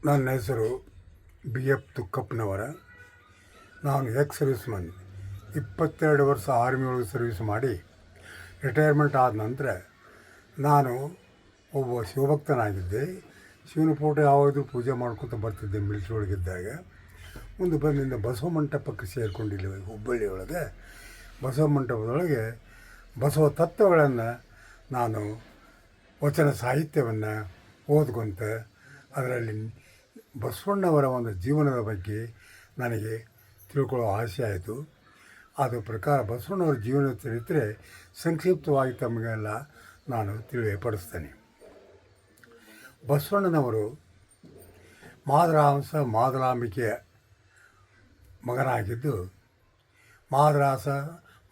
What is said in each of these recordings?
ನನ್ನ ಹೆಸರು B F ತುಕ್ಕಪ್ಪನವರ. ನಾನು ಸರ್ವಿಸ್ ಮ್ಯಾನ್. 22 ವರ್ಷ ಆರ್ಮಿ ಒಳಗೆ ಸರ್ವಿಸ್ ಮಾಡಿ ರಿಟೈರ್ಮೆಂಟ್ ಆದ ನಂತರ ನಾನು ಒಬ್ಬ ಶಿವಭಕ್ತನಾಗಿದ್ದೆ. ಶಿವನ ಫೋಟೋ ಯಾವಾಗಲೂ ಪೂಜೆ ಮಾಡ್ಕೊತ ಬರ್ತಿದ್ದೆ ಮಿಲಿಟ್ರಿ ಒಳಗಿದ್ದಾಗ. ಮುಂದೆ ಬಂದಿಂದ ಬಸವ ಮಂಟಪಕ್ಕೆ ಸೇರಿಕೊಂಡಿಲ್ಲ ಹುಬ್ಬಳ್ಳಿ ಒಳಗೆ. ಬಸವ ಮಂಟಪದೊಳಗೆ ಬಸವ ತತ್ವಗಳನ್ನು ನಾನು ವಚನ ಸಾಹಿತ್ಯವನ್ನು ಓದ್ಕೊಂತ ಅದರಲ್ಲಿ ಬಸವಣ್ಣವರ ಒಂದು ಜೀವನದ ಬಗ್ಗೆ ನನಗೆ ತಿಳ್ಕೊಳ್ಳೋ ಆಸೆ ಆಯಿತು. ಅದು ಪ್ರಕಾರ ಬಸವಣ್ಣವರ ಜೀವನ ಚರಿತ್ರೆ ಸಂಕ್ಷಿಪ್ತವಾಗಿ ತಮಗೆಲ್ಲ ನಾನು ತಿಳಿಯಪಡಿಸ್ತೇನೆ. ಬಸವಣ್ಣನವರು ಮಾದರಹಂಸ ಮಾದಲಾಂಬಿಕೆಯ ಮಗನಾಗಿದ್ದು,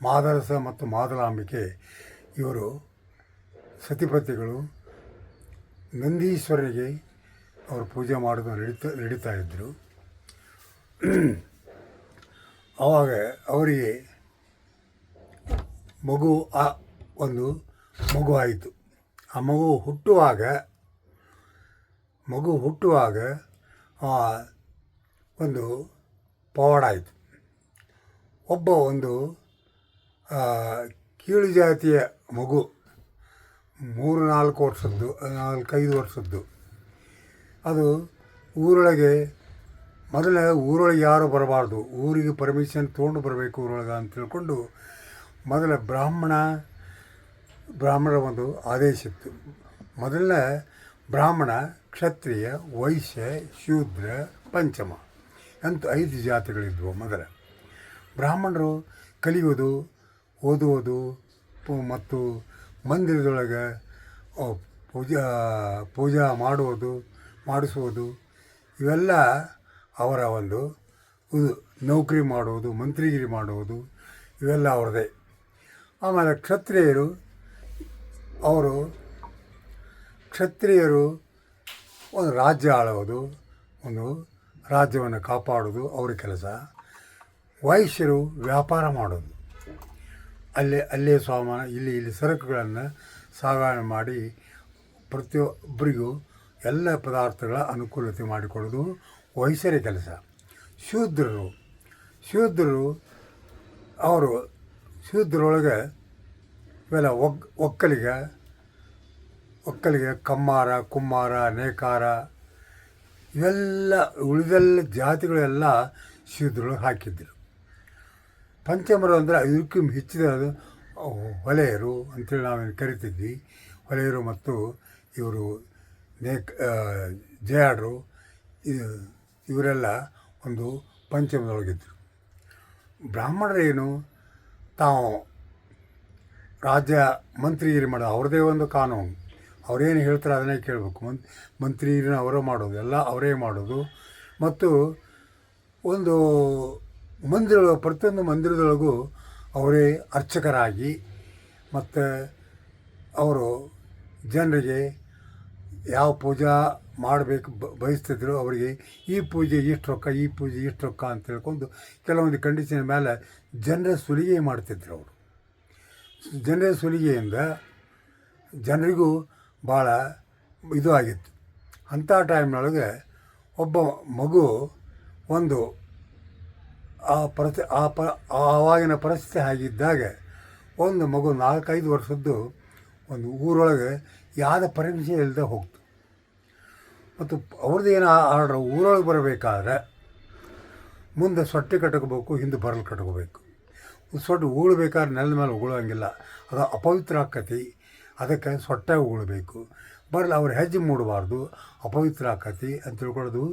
ಮಾದರಸ ಮತ್ತು ಮಾದಲಾಂಬಿಕೆ ಇವರು ಸತಿಪತಿಗಳು. ನಂದೀಶ್ವರನಿಗೆ ಅವರು ಪೂಜೆ ಮಾಡೋದು ನಡೀತಾ ಇದ್ದರು. ಆವಾಗ ಅವರಿಗೆ ಒಂದು ಮಗು ಆಯಿತು. ಆ ಮಗು ಹುಟ್ಟುವಾಗ ಒಂದು ಪವಾಡ ಆಯಿತು. ಒಂದು ಕೀಳು ಜಾತಿಯ ಮಗು 3-4 ವರ್ಷದ್ದು 4-5 ವರ್ಷದ್ದು. ಅದು ಊರೊಳಗೆ ಊರೊಳಗೆ ಯಾರು ಬರಬಾರ್ದು, ಊರಿಗೆ ಪರ್ಮಿಷನ್ ತೊಗೊಂಡು ಬರಬೇಕು ಊರೊಳಗೆ ಅಂತ ತಿಳ್ಕೊಂಡು ಮೊದಲ ಬ್ರಾಹ್ಮಣರ ಒಂದು ಆದೇಶ ಇತ್ತು. ಮೊದಲನೇ ಬ್ರಾಹ್ಮಣ, ಕ್ಷತ್ರಿಯ, ವೈಶ್ಯ, ಶೂದ್ರ, ಪಂಚಮ ಅಂತ 5 ಜಾತಿಗಳಿದ್ವು. ಮೊದಲ ಬ್ರಾಹ್ಮಣರು ಕಲಿಯೋದು, ಓದುವುದು ಮತ್ತು ಮಂದಿರದೊಳಗೆ ಪೂಜಾ ಮಾಡಿಸುವುದು ಇವೆಲ್ಲ ಅವರ ಒಂದು ನೌಕರಿ ಮಾಡುವುದು, ಮಂತ್ರಿಗಿರಿ ಮಾಡುವುದು ಇವೆಲ್ಲ ಅವ್ರದ್ದೇ. ಆಮೇಲೆ ಕ್ಷತ್ರಿಯರು ಒಂದು ರಾಜ್ಯ ಆಳೋದು, ಒಂದು ರಾಜ್ಯವನ್ನು ಕಾಪಾಡೋದು ಅವ್ರ ಕೆಲಸ. ವೈಶ್ಯರು ವ್ಯಾಪಾರ ಮಾಡೋದು, ಅಲ್ಲೇ ಸಾಮಾನು ಇಲ್ಲಿ ಸರಕುಗಳನ್ನು ಸಾಗಣೆ ಮಾಡಿ ಪ್ರತಿಯೊಬ್ಬರಿಗೂ ಎಲ್ಲ ಪದಾರ್ಥಗಳ ಅನುಕೂಲತೆ ಮಾಡಿಕೊಡೋದು ವೈಶ್ಯರ ಕೆಲಸ. ಶೂದ್ರರೊಳಗೆ ಇವೆಲ್ಲ ಒಕ್ಕಲಿಗೆ, ಕಮ್ಮಾರ, ಕುಮ್ಮಾರ, ನೇಕಾರ ಇವೆಲ್ಲ ಉಳಿದೆಲ್ಲ ಜಾತಿಗಳೆಲ್ಲ ಶೂದ್ರೊಳಗೆ ಹಾಕಿದ್ದರು. ಪಂಚಮರು ಅಂದರೆ ಇದಕ್ಕೂ ಹೆಚ್ಚಿದ ಹೊಲೆಯರು ಅಂಥೇಳಿ ನಾವೇನು ಕರಿತಿದ್ವಿ. ಹೊಲೆಯರು ಮತ್ತು ಇವರು ಜಯಾಡ್ರು ಇವರೆಲ್ಲ ಒಂದು ಪಂಚಮದೊಳಗಿದ್ದರು. ಬ್ರಾಹ್ಮಣರೇನು ತಾವು ರಾಜ್ಯ ಮಂತ್ರಿಗಿರಿ ಮಾಡೋದು, ಅವ್ರದ್ದೇ ಒಂದು ಕಾನೂನು. ಅವರೇನು ಹೇಳ್ತಾರೆ ಅದನ್ನೇ ಕೇಳಬೇಕು. ಮಂತ್ರಿಗಿರಿನ ಅವರೇ ಮಾಡೋದು, ಎಲ್ಲ ಅವರೇ ಮಾಡೋದು. ಮತ್ತು ಒಂದು ಪ್ರತಿಯೊಂದು ಮಂದಿರದೊಳಗೂ ಅವರೇ ಅರ್ಚಕರಾಗಿ ಮತ್ತು ಅವರು ಜನರಿಗೆ ಯಾವ ಪೂಜಾ ಮಾಡಬೇಕು ಬಯಸ್ತಿದ್ರು ಅವರಿಗೆ ಈ ಪೂಜೆ ಇಷ್ಟು ರೊಕ್ಕ, ಈ ಪೂಜೆ ಇಷ್ಟು ರೊಕ್ಕ ಅಂತ ಹೇಳ್ಕೊಂಡು ಕೆಲವೊಂದು ಕಂಡೀಷನ್ ಮೇಲೆ ಜನರ ಸುಲಿಗೆ ಮಾಡ್ತಿದ್ರು. ಅವರು ಜನರ ಸುಲಿಗೆಯಿಂದ ಜನರಿಗೂ ಭಾಳ ಇದು ಆಗಿತ್ತು. ಅಂಥ ಟೈಮ್ನೊಳಗೆ ಒಬ್ಬ ಮಗು ಒಂದು ಆವಾಗಿನ ಪರಿಸ್ಥಿತಿ ಆಗಿದ್ದಾಗ ಒಂದು ಮಗು 4-5 ವರ್ಷದ್ದು ಒಂದು ಊರೊಳಗೆ ಯಾವ್ದು ಪರ್ಮಿಷನ್ ಇಲ್ಲದೆ ಹೋಗ್ತು. ಮತ್ತು ಅವ್ರದ್ದು ಏನು ಆರ್ಡ್ರ್, ಊರೊಳಗೆ ಬರಬೇಕಾದ್ರೆ ಮುಂದೆ ಸೊಟ್ಟೆ ಕಟ್ಕೋಬೇಕು, ಹಿಂದೆ ಬರಲು ಕಟ್ಕೋಬೇಕು. ಸೊಟ್ಟು ಉಗುಳ್ಬೇಕಾದ್ರೆ ನೆಲದ ಮೇಲೆ ಉಗುಳೋಂಗಿಲ್ಲ, ಅದು ಅಪವಿತ್ರ ಆಕತಿ. ಅದಕ್ಕೆ ಸೊಟ್ಟೆ ಉಗುಳಬೇಕು. ಅವ್ರ ಹೆಜ್ಜೆ ಮೂಡಬಾರ್ದು, ಅಪವಿತ್ರ ಆಕತಿ ಅಂತ ತಿಳ್ಕೊಳ್ಳೋದು.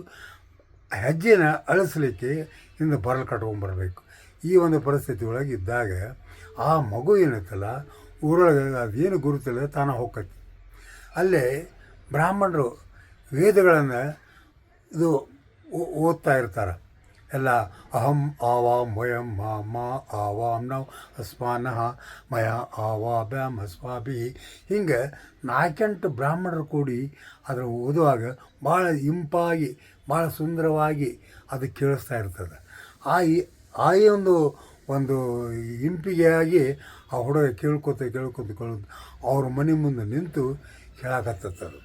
ಹೆಜ್ಜೆನ ಅಳಿಸ್ಲಿಕ್ಕೆ ಹಿಂದೆ ಬರಲು ಕಟ್ಕೊಂಬರ್ಬೇಕು. ಈ ಒಂದು ಪರಿಸ್ಥಿತಿ ಒಳಗೆ ಇದ್ದಾಗ ಆ ಮಗು ಏನೈತಲ್ಲ ಊರೊಳಗೆ ಅದೇನು ಗುರುತಿಲ್ಲ ತಾನ ಹೋಗ್ತೈತಿ. ಅಲ್ಲೇ ಬ್ರಾಹ್ಮಣರು ವೇದಗಳನ್ನು ಓದ್ತಾ ಇರ್ತಾರೆ. ಎಲ್ಲ ಅಹಂ ಆವಾಂ ವಯಂ ಮಾ ಆವಾಂ ನಾವು ಅಸ್ಮಾನಃ ಮಯ ಆವಾಭ್ಯಾಮ್ ಅಸ್ಮಾಭಿ. ಹಿಂಗೆ 4-8 ಬ್ರಾಹ್ಮಣರು ಕೂಡಿ ಅದರ ಓದುವಾಗ ಭಾಳ ಇಂಪಾಗಿ, ಭಾಳ ಸುಂದರವಾಗಿ ಅದು ಕೇಳಿಸ್ತಾ ಇರ್ತದೆ. ಆ ಒಂದು ಇಂಪಿಗೆಯಾಗಿ ಆ ಹುಡುಗ ಕೇಳ್ಕೊತ ಅವ್ರ ಮನೆ ಮುಂದೆ ನಿಂತು ಹೇಳಕತ್ತದು.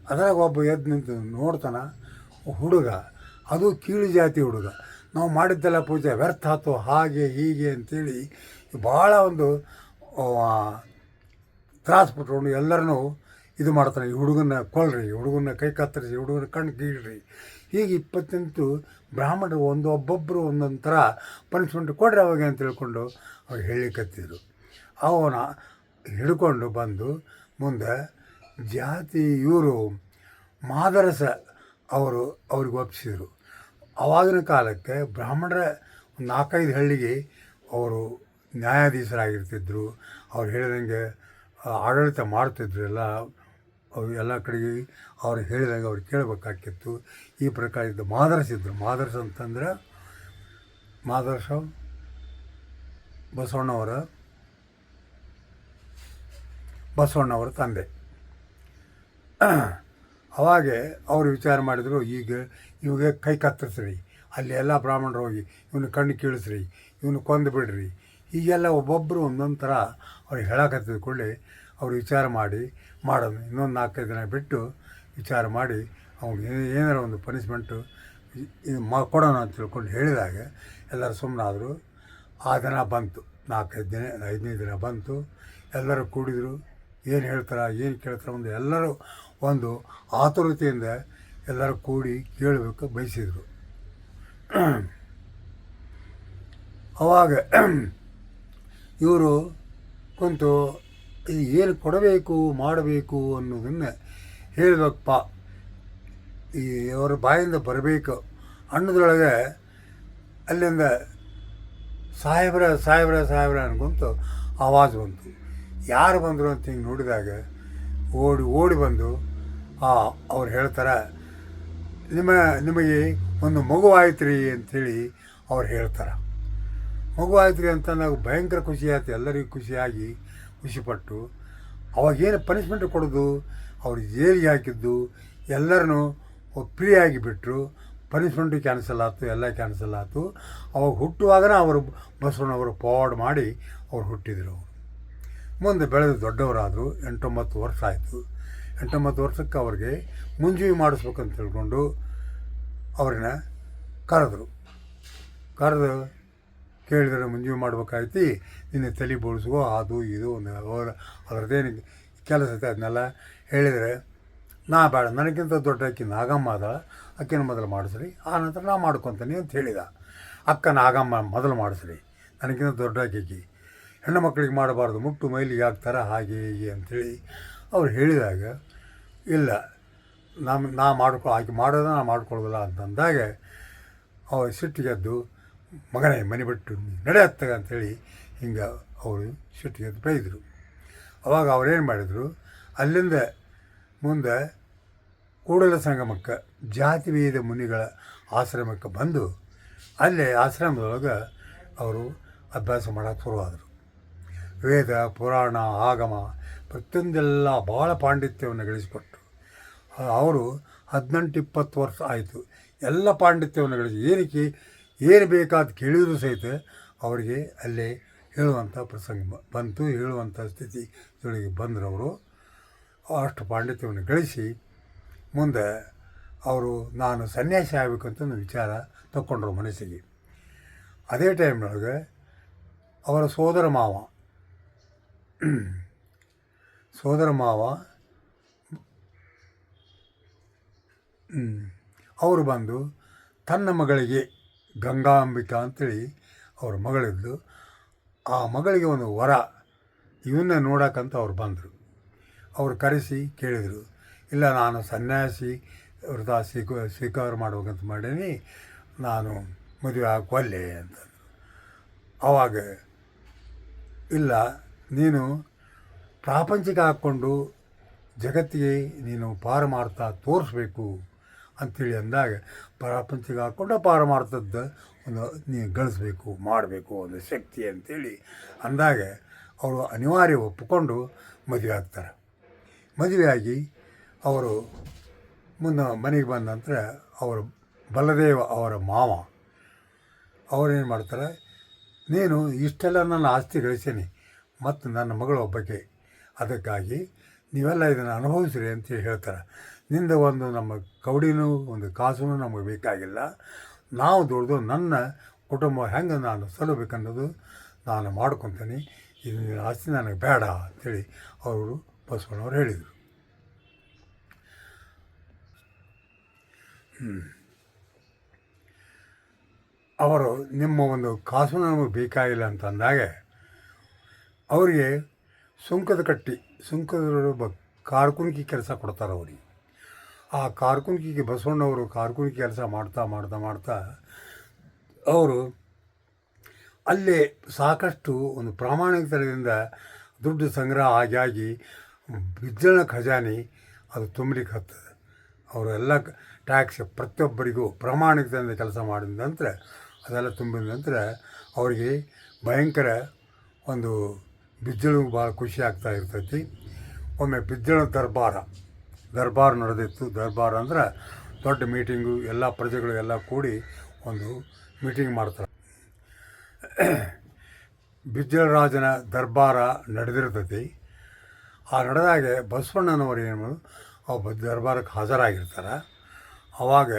ಅದ್ರಾಗ ಒಬ್ಬ ಎದ್ದು ನಿಂತು ನೋಡ್ತಾನೆ, ಹುಡುಗ ಅದು ಕೀಳು ಜಾತಿ ಹುಡುಗ, ನಾವು ಮಾಡಿದ್ದೆಲ್ಲ ಪೂಜೆ ವ್ಯರ್ಥ ಆಯ್ತು ಹಾಗೆ ಹೀಗೆ ಅಂಥೇಳಿ ಭಾಳ ಒಂದು ತ್ರಾಸು ಬಿಟ್ಕೊಂಡು ಎಲ್ಲರನ್ನೂ ಇದು ಮಾಡ್ತಾನೆ. ಈ ಹುಡುಗನ ಕೊಲ್ರಿ, ಈ ಹುಡುಗನ ಕೈ ಕತ್ತರಿಸಿ, ಹುಡುಗನ ಕಣ್ಣು ಕೀಳ್ರಿ, ಹೀಗೆ 28 ಬ್ರಾಹ್ಮಣರು ಒಬ್ಬೊಬ್ಬರು ಒಂದೊಂದು ಥರ ಪನಿಷ್ಮೆಂಟ್ ಕೊಡ್ರಿ ಅವಾಗ ಅಂತ ತಿಳ್ಕೊಂಡು ಅವ್ರು ಹೇಳಿಕತ್ತಿದ್ರು. ಅವನ ಹಿಡ್ಕೊಂಡು ಬಂದು ಮುಂದೆ ಜಾತಿ ಇವರು ಮಾದರಸ ಅವ್ರಿಗೆ ಒಪ್ಪಿಸಿದರು. ಆವಾಗಿನ ಕಾಲಕ್ಕೆ ಬ್ರಾಹ್ಮಣರ 4-5 ಹಳ್ಳಿಗೆ ಅವರು ನ್ಯಾಯಾಧೀಶರಾಗಿರ್ತಿದ್ರು. ಅವ್ರು ಹೇಳಿದಂಗೆ ಆಡಳಿತ ಮಾಡ್ತಿದ್ರು. ಎಲ್ಲ ಕಡೆಗೆ ಅವ್ರು ಹೇಳಿದಂಗೆ ಅವ್ರು ಕೇಳಬೇಕಾಗಿತ್ತು. ಈ ಪ್ರಕಾರ ಇದ್ದ ಮಾದರಸ ಇದ್ದರು. ಮಾದರಸ ಅಂತಂದ್ರೆ ಮಾದರಸ ಬಸವಣ್ಣವರ ತಂದೆ. ಅವಾಗೆ ಅವರು ವಿಚಾರ ಮಾಡಿದರು, ಇವಾಗ ಕೈ ಕತ್ತರಿಸ್ರಿ, ಅಲ್ಲಿ ಎಲ್ಲ ಬ್ರಾಹ್ಮಣರು ಹೋಗಿ ಇವನು ಕಣ್ಣು ಕೀಳಿಸ್ರಿ, ಇವನು ಕೊಂದು ಬಿಡ್ರಿ, ಹೀಗೆಲ್ಲ ಒಬ್ಬೊಬ್ಬರು ಒಂದೊಂದು ಥರ ಅವ್ರಿಗೆ ಹೇಳಕತ್ತಿದ ಕೂಡಲೇ ಅವ್ರು ವಿಚಾರ ಮಾಡಿ ಮಾಡೋದು. ಇನ್ನೊಂದು 4-5 ದಿನ ಬಿಟ್ಟು ವಿಚಾರ ಮಾಡಿ ಅವ್ನಿಗೆ ಏನಾರ ಒಂದು ಪನಿಷ್ಮೆಂಟು ಇದು ಕೊಡೋಣ ಅಂತ ತಿಳ್ಕೊಂಡು ಹೇಳಿದಾಗ ಎಲ್ಲರೂ ಸುಮ್ಮನಾದರು. ಆ ದಿನ ಬಂತು, 5ನೇ ದಿನ ಬಂತು. ಎಲ್ಲರೂ ಕೂಡಿದರು. ಏನು ಹೇಳ್ತಾರೆ, ಏನು ಕೇಳ್ತಾರೆ ಒಂದು ಎಲ್ಲರೂ ಒಂದು ಆತುರತೆಯಿಂದ ಎಲ್ಲರೂ ಕೂಡಿ ಕೇಳಬೇಕು ಬಯಸಿದರು. ಅವಾಗ ಇವರು ಕುಂತು ಏನು ಕೊಡಬೇಕು ಮಾಡಬೇಕು ಅನ್ನೋದನ್ನು ಹೇಳಬೇಕಪ್ಪ, ಅವರ ಬಾಯಿಂದ ಬರಬೇಕು ಅನ್ನೋದ್ರೊಳಗೆ ಅಲ್ಲಿಂದ ಸಾಹೇಬ್ರ ಅನ್ಕೊಂತು ಆವಾಜ್ ಬಂತು. ಯಾರು ಬಂದರು ಅಂತ ಹಿಂಗೆ ನೋಡಿದಾಗ ಓಡಿ ಬಂದು ಅವ್ರು ಹೇಳ್ತಾರೆ, ನಿಮಗೆ ಒಂದು ಮಗು ಆಯ್ತು ರೀ ಅಂಥೇಳಿ ಅವ್ರು ಹೇಳ್ತಾರೆ. ಮಗು ಆಯ್ತು ರೀ ಅಂತ ನಾವು ಭಯಂಕರ ಖುಷಿ ಆಯ್ತು. ಎಲ್ಲರಿಗೂ ಖುಷಿಪಟ್ಟು ಅವಾಗೇನು ಪನಿಷ್ಮೆಂಟ್ ಕೊಡೋದು, ಅವ್ರು ಜೈಲಿಗೆ ಹಾಕಿದ್ದು ಎಲ್ಲರನ್ನೂ ಫ್ರೀಯಾಗಿ ಬಿಟ್ಟರು. ಪನಿಷ್ಮೆಂಟು ಕ್ಯಾನ್ಸಲ್ ಆಯ್ತು, ಎಲ್ಲ ಕ್ಯಾನ್ಸಲ್ ಆಯ್ತು. ಅವಾಗ ಹುಟ್ಟುವಾಗನೇ ಅವರು ಬಸವಣ್ಣವರು ಫಾರ್ವರ್ಡ್ ಮಾಡಿ ಅವ್ರು ಹುಟ್ಟಿದರು. ಮುಂದೆ ಬೆಳೆದು ದೊಡ್ಡವರಾದರು. 8-9 ವರ್ಷ ಆಯಿತು. 8-9 ವರ್ಷಕ್ಕೆ ಅವ್ರಿಗೆ ಮುಂಜಿ ಮಾಡಿಸ್ಬೇಕಂತ ತಿಳ್ಕೊಂಡು ಅವ್ರನ್ನ ಕರೆದು ಕೇಳಿದರೆ ಮುಂಜಿ ಮಾಡ್ಬೇಕಾಯ್ತು, ನಿನ್ನೆ ತಲೆ ಬೋಳಿಸುವ ಅದು ಇದು ಅದರದ್ದೇನು ಕೆಲಸ ಐತೆ ಅದನ್ನೆಲ್ಲ ಹೇಳಿದರೆ, ನಾ ಬೇಡ, ನನಗಿಂತ ದೊಡ್ಡ ಅಕ್ಕಿ ನಾಗಮ್ಮ ಅದ, ಅಕ್ಕಿನ ಮೊದಲು ಮಾಡಿಸ್ರಿ, ಆನಂತರ ನಾ ಮಾಡ್ಕೊತೀನಿ ಅಂತ ಹೇಳಿದ. ಅಕ್ಕ ನಾಗಮ್ಮ ಮೊದಲು ಮಾಡಿಸ್ರಿ, ನನಗಿಂತ ದೊಡ್ಡ ಅಕ್ಕಿ, ಹೆಣ್ಣು ಮಕ್ಕಳಿಗೆ ಮಾಡಬಾರ್ದು, ಮುಟ್ಟು ಮೈಲಿಗೆ ಹಾಕ್ತಾರೆ ಹಾಗೆ ಹೀಗೆ ಅಂಥೇಳಿ ಅವ್ರು ಹೇಳಿದಾಗ, ಇಲ್ಲ ಆಕೆ ಮಾಡೋದ ನಾ ಮಾಡ್ಕೊಳ್ಳೋದಿಲ್ಲ ಅಂತಂದಾಗ ಅವ್ರು ಸಿಟ್ಟಿಗೆದ್ದು, ಮಗನೇ ಮನೆ ಬಿಟ್ಟು ನಡೆಯತ್ತಾಗ ಅಂಥೇಳಿ ಹಿಂಗೆ ಅವರು ಸಿಟ್ಟಿಗೆದ್ದು ಬೈದರು. ಅವಾಗ ಅವ್ರೇನು ಮಾಡಿದರು, ಅಲ್ಲಿಂದ ಮುಂದೆ ಕೂಡಲ ಸಂಗಮಕ್ಕೆ ಜಾತಿವೇದ ಮುನಿಗಳ ಆಶ್ರಮಕ್ಕೆ ಬಂದು ಅಲ್ಲೇ ಆಶ್ರಮದೊಳಗೆ ಅವರು ಅಭ್ಯಾಸ ಮಾಡೋಕ್ಕೆ ಶುರುವಾದರು. ವೇದ ಪುರಾಣ ಆಗಮ ಪ್ರತಿಯೊಂದೆಲ್ಲ ಭಾಳ ಪಾಂಡಿತ್ಯವನ್ನು ಗಳಿಸಿಕೊಟ್ರು. ಅವರು 18-20 ವರ್ಷ ಆಯಿತು. ಎಲ್ಲ ಪಾಂಡಿತ್ಯವನ್ನು ಗಳಿಸಿ ಏನು ಬೇಕಾದ ಕೇಳಿದರೂ ಸಹಿತ ಅವರಿಗೆ ಅಲ್ಲೇ ಹೇಳುವಂಥ ಪ್ರಸಂಗ ಬಂತು. ಹೇಳುವಂಥ ಸ್ಥಿತಿ ಜೊತೆಗೆ ಬಂದರು. ಅವರು ಅಷ್ಟು ಪಾಂಡಿತ್ಯವನ್ನು ಗಳಿಸಿ ಮುಂದೆ ಅವರು ನಾನು ಸನ್ಯಾಸಿ ಆಗಬೇಕಂತ ವಿಚಾರ ತಗೊಂಡ್ರು ಮನಸ್ಸಿಗೆ. ಅದೇ ಟೈಮ್ನೊಳಗೆ ಅವರ ಸೋದರ ಮಾವ ಅವರು ಬಂದು ತನ್ನ ಮಗಳಿಗೆ ಗಂಗಾಂಬಿಕಾ ಅಂತೇಳಿ ಅವ್ರ ಮಗಳಿದ್ದು, ಆ ಮಗಳಿಗೆ ಒಂದು ವರ ಇವನ್ನ ನೋಡೋಕ್ಕಂತ ಅವ್ರು ಬಂದರು. ಅವ್ರು ಕರೆಸಿ ಕೇಳಿದರು, ಇಲ್ಲ ನಾನು ಸನ್ಯಾಸಿ ವ್ರತ ಸ್ವೀಕಾರ ಮಾಡ್ಬೇಕಂತ ಮಾಡೀನಿ, ನಾನು ಮದುವೆ ಹಾಕೊಲ್ಲೆ ಅಂತಂದರು. ಆವಾಗ ಇಲ್ಲ, ನೀನು ಪ್ರಾಪಂಚಿಕ ಹಾಕ್ಕೊಂಡು ಜಗತ್ತಿಗೆ ನೀನು ಪಾರಮಾರ್ಥ ತೋರಿಸ್ಬೇಕು ಅಂಥೇಳಿ ಅಂದಾಗ, ಪ್ರಾಪಂಚಿಕ ಹಾಕ್ಕೊಂಡು ಪಾರಮಾರ್ಥದ್ದು ಒಂದು ನೀನು ಗಳಿಸ್ಬೇಕು ಮಾಡಬೇಕು ಒಂದು ಶಕ್ತಿ ಅಂಥೇಳಿ ಅಂದಾಗ ಅವರು ಅನಿವಾರ್ಯ ಒಪ್ಪಿಕೊಂಡು ಮದುವೆ ಆಗ್ತಾರೆ. ಮದುವೆಯಾಗಿ ಅವರು ಮುಂದೆ ಮನೆಗೆ ಬಂದ ನಂತರ ಅವರು ಬಲದೇವ ಅವರ ಮಾವ ಅವರೇನು ಮಾಡ್ತಾರೆ, ನೀನು ಇಷ್ಟೆಲ್ಲ ನನ್ನ ಆಸ್ತಿ ಗಳಿಸೀನಿ ಮತ್ತು ನನ್ನ ಮಗಳು ಒಬ್ಬಕ್ಕೆ, ಅದಕ್ಕಾಗಿ ನೀವೆಲ್ಲ ಇದನ್ನು ಅನುಭವಿಸ್ರಿ ಅಂತೇಳಿ ಹೇಳ್ತಾರೆ. ನಿಂದ ಒಂದು ನಮ್ಮ ಕವಡಿನೂ ಒಂದು ಕಾಸೂ ನಮಗೆ ಬೇಕಾಗಿಲ್ಲ. ನಾವು ದುಡ್ದು ನನ್ನ ಕುಟುಂಬ ಹೆಂಗೆ ನಾನು ಸಲ್ಲಬೇಕನ್ನೋದು ನಾನು ಮಾಡ್ಕೊತೀನಿ. ಇದು ಆಸ್ತಿ ನನಗೆ ಬೇಡ ಅಂಥೇಳಿ ಅವರು ಬಸವಣ್ಣವ್ರು ಹೇಳಿದರು. ಅವರು ನಿಮ್ಮ ಒಂದು ಕಾಸು ನಮಗೆ ಬೇಕಾಗಿಲ್ಲ ಅಂತ ಅಂದಾಗ ಅವರಿಗೆ ಸುಂಕದ ಕಾರ್ಕುನಿಕೆ ಕೆಲಸ ಕೊಡ್ತಾರೆ ಅವರಿಗೆ. ಆ ಕಾರ್ಕುನಿಕೆಗೆ ಬಸವಣ್ಣವರು ಕಾರ್ಕುನಿಕೆ ಕೆಲಸ ಮಾಡ್ತಾ ಮಾಡ್ತಾ ಮಾಡ್ತಾ ಅವರು ಅಲ್ಲೇ ಸಾಕಷ್ಟು ಒಂದು ಪ್ರಾಮಾಣಿಕತೆಯಿಂದ ದುಡ್ಡು ಸಂಗ್ರಹ ಆಗಿ ಬಿಜ್ಜಳ ಖಜಾನೆ ಅದು ತುಂಬಲಿಕ್ಕೆ ಹತ್ತದೆ. ಅವರೆಲ್ಲ ಟ್ಯಾಕ್ಸ್ ಪ್ರತಿಯೊಬ್ಬರಿಗೂ ಪ್ರಾಮಾಣಿಕತೆಯಿಂದ ಕೆಲಸ ಮಾಡಿದ ನಂತರ ಅದೆಲ್ಲ ತುಂಬಿದ ನಂತರ ಅವರಿಗೆ ಭಯಂಕರ ಒಂದು ಬಿಜ್ಜಳು ಭಾಳ ಖುಷಿ ಆಗ್ತಾ ಇರ್ತೈತಿ. ಒಮ್ಮೆ ಬಿಜ್ಜಳ ದರ್ಬಾರ್ ನಡೆದಿತ್ತು. ದರ್ಬಾರ್ ಅಂದ್ರೆ ದೊಡ್ಡ ಮೀಟಿಂಗು, ಎಲ್ಲ ಪ್ರಜೆಗಳು ಎಲ್ಲ ಕೂಡಿ ಒಂದು ಮೀಟಿಂಗ್ ಮಾಡ್ತಾರೆ. ಬಿಜ್ಜಳ ರಾಜನ ದರ್ಬಾರ ನಡೆದಿರ್ತೈತಿ. ಆ ನಡೆದಾಗ ಬಸವಣ್ಣನವರು ಏನು ದರ್ಬಾರಕ್ಕೆ ಹಾಜರಾಗಿರ್ತಾರೆ. ಆವಾಗ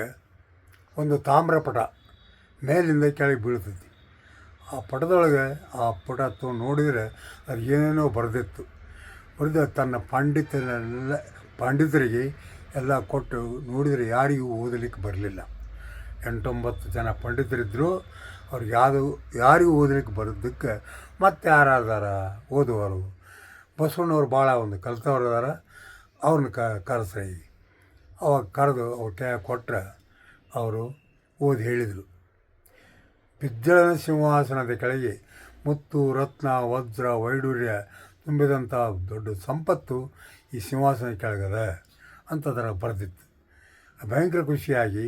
ಒಂದು ತಾಮ್ರಪಟ ಮೇಲಿಂದ ಕೆಳಗೆ ಬೀಳ್ತೈತಿ. ಆ ಪಟದೊಳಗೆ ಆ ಪಟ ನೋಡಿದರೆ ಅದು ಏನೇನೋ ಬರೆದಿತ್ತು. ತನ್ನ ಪಂಡಿತರಿಗೆ ಎಲ್ಲ ಕೊಟ್ಟು ನೋಡಿದರೆ ಯಾರಿಗೂ ಓದಲಿಕ್ಕೆ ಬರಲಿಲ್ಲ. 8-9 ಜನ ಪಂಡಿತರಿದ್ದರು. ಅವ್ರಿಗೆ ಯಾರಿಗೂ ಓದಲಿಕ್ಕೆ ಬರೋದಕ್ಕೆ ಮತ್ತೆ ಯಾರಾದಾರ ಓದುವರು. ಬಸವಣ್ಣವ್ರು ಭಾಳ ಒಂದು ಕಲಿತವ್ರು ಅದಾರ, ಅವ್ರನ್ನ ಕರೆಸ್ರಿ. ಅವಾಗ ಕರೆದು ಅವ್ರ ಕೈ ಕೊಟ್ಟರೆ ಅವರು ಓದಿ ಹೇಳಿದರು. ಬಿಜ್ಜಳನ ಸಿಂಹಾಸನದ ಕೆಳಗೆ ಮುತ್ತು, ರತ್ನ, ವಜ್ರ, ವೈಡೂರ್ಯ ತುಂಬಿದಂಥ ದೊಡ್ಡ ಸಂಪತ್ತು ಈ ಸಿಂಹಾಸನ ಕೆಳಗದ ಅಂತದರ ಬರೆದಿತ್ತು. ಭಯಂಕರ ಖುಷಿಯಾಗಿ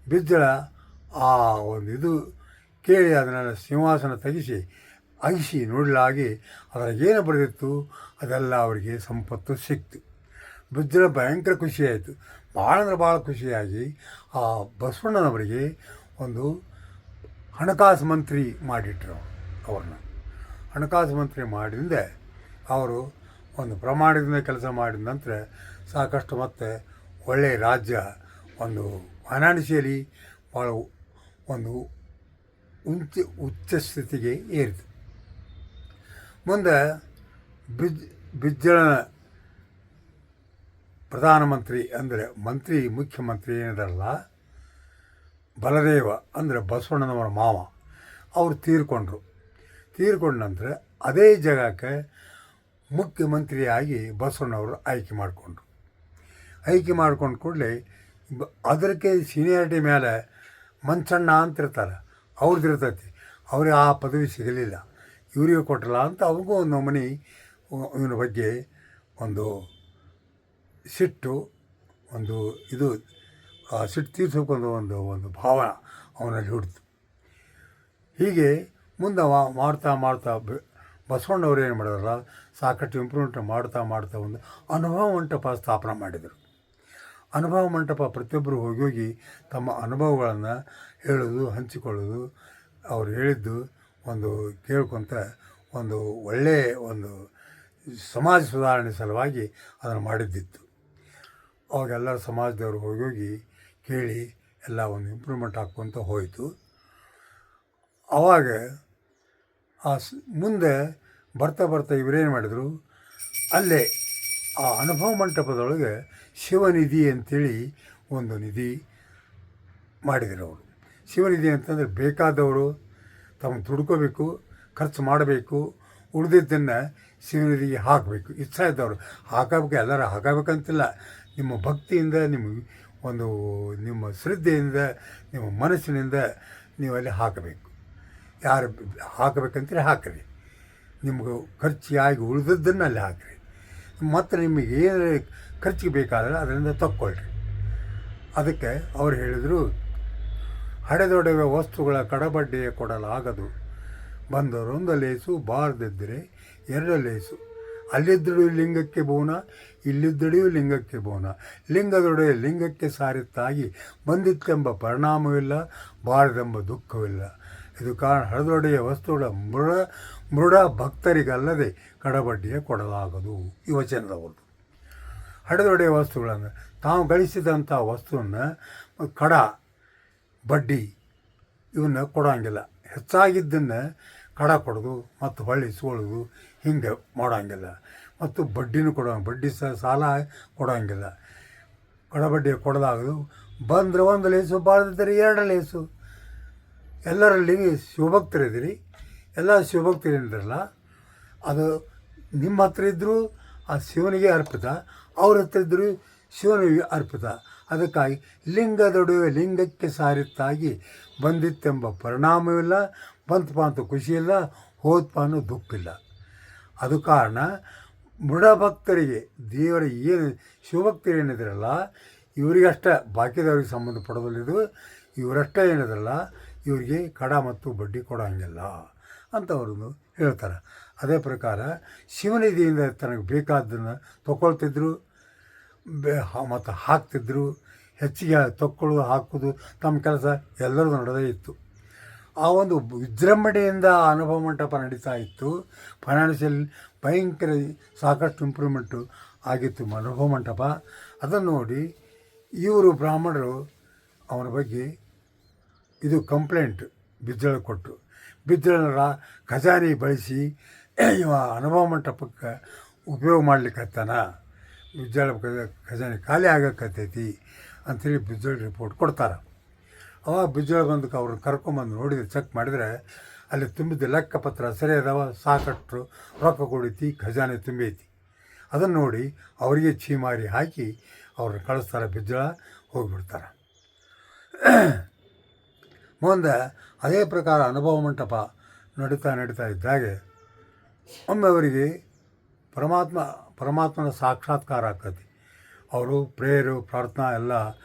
ಬಿಜ್ಜಳ ಆ ಒಂದು ಇದು ಕೇಳಿ ಅದನ್ನು ಸಿಂಹಾಸನ ಅಗಿಸಿ ನೋಡಲಾಗಿ ಅದರಾಗೇನು ಬರೆದಿತ್ತು ಅದೆಲ್ಲ ಅವರಿಗೆ ಸಂಪತ್ತು ಸಿಕ್ತು. ಬಿಜ್ಜಳ ಭಯಂಕರ ಖುಷಿಯಾಯಿತು. ಭಾಳ ಅಂದ್ರೆ ಭಾಳ ಖುಷಿಯಾಗಿ ಆ ಬಸವಣ್ಣನವರಿಗೆ ಒಂದು ಹಣಕಾಸು ಮಂತ್ರಿ ಮಾಡಿಟ್ರು. ಅವ್ರನ್ನ ಹಣಕಾಸು ಮಂತ್ರಿ ಮಾಡಿಂದ ಅವರು ಒಂದು ಪ್ರಾಮಾಣಿಕದಿಂದ ಕೆಲಸ ಮಾಡಿದ ನಂತರ ಸಾಕಷ್ಟು ಮತ್ತೆ ಒಳ್ಳೆಯ ರಾಜ್ಯ ಒಂದು ಫೈನಾನ್ಷಿಯಲಿ ಭಾಳ ಒಂದು ಉಚ್ಚ ಸ್ಥಿತಿಗೆ ಏರಿತು. ಮುಂದೆ ಬಿಜ್ಜಳನ ಪ್ರಧಾನಮಂತ್ರಿ ಅಂದರೆ ಮುಖ್ಯಮಂತ್ರಿ ಏನಿದಾರಲ್ಲ ಬಲದೇವ ಅಂದರೆ ಬಸವಣ್ಣನವರ ಮಾವ, ಅವರು ತೀರ್ಕೊಂಡ ನಂತರ ಅದೇ ಜಾಗಕ್ಕೆ ಮುಖ್ಯಮಂತ್ರಿಯಾಗಿ ಬಸವಣ್ಣವರು ಆಯ್ಕೆ ಮಾಡ್ಕೊಂಡು ಕೂಡಲೇ ಅದಕ್ಕೆ ಸೀನಿಯಾರಿಟಿ ಮೇಲೆ ಮಂಚಣ್ಣ ಅಂತಿರ್ತಾರೆ, ಅವ್ರದ್ದು ಇರ್ತೈತಿ. ಅವ್ರಿಗೆ ಆ ಪದವಿ ಸಿಗಲಿಲ್ಲ, ಇವರಿಗೆ ಕೊಟ್ಟಲ್ಲ ಅಂತ ಅವ್ರಿಗೂ ಒಂದು ನಮೂನಿ ಇವನ ಬಗ್ಗೆ ಒಂದು ಸಿಟ್ಟು, ಒಂದು ಇದು ಸಿಟ್ಟು ತೀರ್ಸೋಕೊಂದು ಒಂದು ಭಾವನ ಅವನಲ್ಲಿ ಹುಡ್ತು. ಹೀಗೆ ಮುಂದೆ ಮಾಡ್ತಾ ಬಸವಣ್ಣವ್ರು ಏನು ಮಾಡಿದ್ರಲ್ಲ ಸಾಕಷ್ಟು ಇಂಪ್ರೂವ್ಮೆಂಟ್ ಮಾಡ್ತಾ ಒಂದು ಅನುಭವ ಮಂಟಪ ಸ್ಥಾಪನೆ ಮಾಡಿದರು. ಅನುಭವ ಮಂಟಪ ಪ್ರತಿಯೊಬ್ಬರು ಹೋಗಿ ತಮ್ಮ ಅನುಭವಗಳನ್ನು ಹೇಳೋದು, ಹಂಚಿಕೊಳ್ಳೋದು, ಅವ್ರು ಹೇಳಿದ್ದು ಒಂದು ಕೇಳ್ಕೊತ ಒಂದು ಒಳ್ಳೆಯ ಒಂದು ಸಮಾಜ ಸುಧಾರಣೆ ಸಲುವಾಗಿ ಅದನ್ನು ಮಾಡಿದ್ದಿತ್ತು. ಅವಾಗೆಲ್ಲರ ಸಮಾಜದವರು ಹೋಗಿ ಕೇಳಿ ಎಲ್ಲ ಒಂದು ಇಂಪ್ರೂವ್ಮೆಂಟ್ ಹಾಕ್ಕೊತ ಹೋಯಿತು. ಆವಾಗ ಮುಂದೆ ಬರ್ತಾ ಇವರೇನು ಮಾಡಿದರು, ಅಲ್ಲೇ ಆ ಅನುಭವ ಮಂಟಪದೊಳಗೆ ಶಿವನಿಧಿ ಅಂಥೇಳಿ ಒಂದು ನಿಧಿ ಮಾಡಿದರು ಅವರು. ಶಿವನಿಧಿ ಅಂತಂದರೆ ಬೇಕಾದವರು ತಮ್ಮ ದುಡ್ಕೋಬೇಕು, ಖರ್ಚು ಮಾಡಬೇಕು, ಉಳಿದಿದ್ದನ್ನು ಶಿವನಿಧಿಗೆ ಹಾಕಬೇಕು. ಇಚ್ಛೆ ಇದ್ದವರು ಹಾಕಬೇಕು, ಎಲ್ಲರೂ ಹಾಕಬೇಕಂತಿಲ್ಲ. ನಿಮ್ಮ ಭಕ್ತಿಯಿಂದ, ನಿಮ್ಮ ಶ್ರದ್ಧೆಯಿಂದ, ನಿಮ್ಮ ಮನಸ್ಸಿನಿಂದ ನೀವು ಅಲ್ಲಿ ಹಾಕಬೇಕು. ಯಾರು ಹಾಕಬೇಕಂತೇಳಿ ಹಾಕಿರಿ, ನಿಮ್ಗೆ ಖರ್ಚಿಯಾಗಿ ಉಳಿದದ್ದನ್ನು ಅಲ್ಲಿ ಹಾಕಿರಿ. ಮತ್ತು ನಿಮಗೆ ಏನು ಖರ್ಚಿಗೆ ಬೇಕಾದ್ರೆ ಅದರಿಂದ ತಕ್ಕೊಳ್ರಿ. ಅದಕ್ಕೆ ಅವ್ರು ಹೇಳಿದರು, ಹಡೆದೊಡವೆ ವಸ್ತುಗಳ ಕಡಬಡ್ಡಿಯ ಕೊಡಲಾಗದು, ಬಂದರೊಂದು ಲೇಸು ಬಾರದಿದ್ದರೆ 2 ಲೇಸು, ಅಲ್ಲಿದ್ದಳು ಲಿಂಗಕ್ಕೆ ಬೋನ, ಇಲ್ಲಿದ್ದಡೆಯೂ ಲಿಂಗಕ್ಕೆ ಬೋನ, ಲಿಂಗದೊಡೆಯ ಲಿಂಗಕ್ಕೆ ಸಾರಿತ್ತಾಗಿ ಬಂದಿತ್ತೆಂಬ ಪರಿಣಾಮವಿಲ್ಲ, ಬಾರದೆಂಬ ದುಃಖವಿಲ್ಲ. ಇದು ಕಾರಣ ಹಡೆದೊಡೆಯ ವಸ್ತುಗಳ ಮೃಡ ಭಕ್ತರಿಗಲ್ಲದೆ ಕಡಬಡ್ಡಿಯ ಕೊಡಲಾಗದು. ಈ ವಚನದವರು ಹಡೆದೊಡೆಯ ವಸ್ತುಗಳನ್ನು ತಾವು ಗಳಿಸಿದಂಥ ವಸ್ತುವನ್ನು ಕಡ ಬಡ್ಡಿ ಇವನ್ನ ಕೊಡೋಂಗಿಲ್ಲ. ಹೆಚ್ಚಾಗಿದ್ದನ್ನು ಕಡ ಕೊಡೋದು ಮತ್ತು ಹೊಳ್ಳಿ ಇಸ್ಕೊಳ್ಳೋದು ಹಿಂಗೆ ಮಾಡೋಂಗಿಲ್ಲ. ಮತ್ತು ಬಡ್ಡಿನೂ ಬಡ್ಡಿ ಸಾಲ ಕೊಡೋಂಗಿಲ್ಲ. ಕಡ ಬಡ್ಡಿ ಕೊಡೋದಾಗೋದು. ಬಂದರೆ ಒಂದು ಲೇಸು, ಬಾಳದಿದ್ದರೆ 2 ಲೇಸು. ಎಲ್ಲರಲ್ಲಿ ಶಿವಭಕ್ತರಿದ್ದೀರಿ, ಎಲ್ಲ ಶಿವಭಕ್ತರಿದ್ರಲ್ಲ, ಅದು ನಿಮ್ಮ ಹತ್ರ ಇದ್ದರೂ ಆ ಶಿವನಿಗೆ ಅರ್ಪಿತ, ಅವ್ರ ಹತ್ರ ಇದ್ದರೂ ಶಿವನಿಗೆ ಅರ್ಪಿತ. ಅದಕ್ಕಾಗಿ ಲಿಂಗದೊಡವೆ ಲಿಂಗಕ್ಕೆ ಸಾರಿತ್ತಾಗಿ ಬಂದಿತ್ತೆಂಬ ಪರಿಣಾಮವಿಲ್ಲ, ಬಂತಪ್ಪ ಅಂತ ಖುಷಿಯಿಲ್ಲ, ಹೋದಪ್ಪ ಅನ್ನೋ ದುಃಖಿಲ್ಲ. ಅದು ಕಾರಣ ಮೃಡಭಕ್ತರಿಗೆ ದೇವರ ಏನು ಶಿವಭಕ್ತರು ಏನಿದ್ರಲ್ಲ ಇವರಿಗಷ್ಟೇ, ಬಾಕಿದವ್ರಿಗೆ ಸಂಬಂಧಪಡೋದಿಲ್ಲ. ಇದು ಇವರಷ್ಟೇ ಏನಿದ್ರಲ್ಲ ಇವರಿಗೆ ಕಡ ಮತ್ತು ಬಡ್ಡಿ ಕೊಡೋಂಗಿಲ್ಲ ಅಂತ ಅವರು ಹೇಳ್ತಾರೆ. ಅದೇ ಪ್ರಕಾರ ಶಿವನಿಧಿಯಿಂದ ತನಗೆ ಬೇಕಾದ್ದನ್ನು ತೊಗೊಳ್ತಿದ್ರು, ಮತ್ತು ಹಾಕ್ತಿದ್ರು. ಹೆಚ್ಚಿಗೆ ತೊಕ್ಕೊಳ್ಳೋದು ಹಾಕೋದು ತಮ್ಮ ಕೆಲಸ ಎಲ್ಲರದು ನಡೆದೇ ಇತ್ತು. ಆ ಒಂದು ವಿಜೃಂಭಣೆಯಿಂದ ಅನುಭವ ಮಂಟಪ ನಡೀತಾ ಇತ್ತು. ಫೈನಾನ್ಷಿಯಲ್ ಭಯಂಕರ ಸಾಕಷ್ಟು ಇಂಪ್ರೂವ್ಮೆಂಟು ಆಗಿತ್ತು ಅನುಭವ ಮಂಟಪ. ಅದನ್ನು ನೋಡಿ ಇವರು ಬ್ರಾಹ್ಮಣರು ಅವನ ಬಗ್ಗೆ ಇದು ಕಂಪ್ಲೇಂಟ್ ಬಿಜ್ಜಳ ಕೊಟ್ಟು, ಬಿಜ್ಜಳ ಖಜಾನೆ ಬಳಸಿ ಇವ ಅನುಭವ ಮಂಟಪಕ್ಕೆ ಉಪಯೋಗ ಮಾಡ್ಲಿಕ್ಕತ್ತಾನ, ಬಿಜ್ಜಳ ಖಜಾನೆ ಖಾಲಿ ಆಗಕ್ಕತ್ತೈತಿ ಅಂಥೇಳಿ ಬಿಜ್ಜಳ ರಿಪೋರ್ಟ್ ಕೊಡ್ತಾರೆ. ಅವಾಗ ಬಿಜ್ಜಳ ಬಂದಕ್ಕೆ ಅವ್ರನ್ನ ಕರ್ಕೊಂಬಂದು ನೋಡಿದ್ರೆ, ಚೆಕ್ ಮಾಡಿದರೆ ಅಲ್ಲಿ ತುಂಬಿದ ಲೆಕ್ಕಪತ್ರ ಸರಿ ಅದಾವ, ಸಾಕಷ್ಟು ರೊಕ್ಕ ಕೊಡೈತಿ, ಖಜಾನೆ ತುಂಬೈತಿ. ಅದನ್ನು ನೋಡಿ ಅವರಿಗೆ ಛೀಮಾರಿ ಹಾಕಿ ಅವ್ರನ್ನ ಕಳಿಸ್ತಾರೆ. ಬಿಜ್ಜಳ ಹೋಗಿಬಿಡ್ತಾರೆ. ಮುಂದೆ ಅದೇ ಪ್ರಕಾರ ಅನುಭವ ಮಂಟಪ ನಡೀತಾ ಇದ್ದಾಗೆ ಒಮ್ಮೆ ಅವರಿಗೆ ಪರಮಾತ್ಮನ ಸಾಕ್ಷಾತ್ಕಾರ ಆಕತಿ. ಅವರು ಪ್ರೇಯರು ಪ್ರಾರ್ಥನಾ ಎಲ್ಲ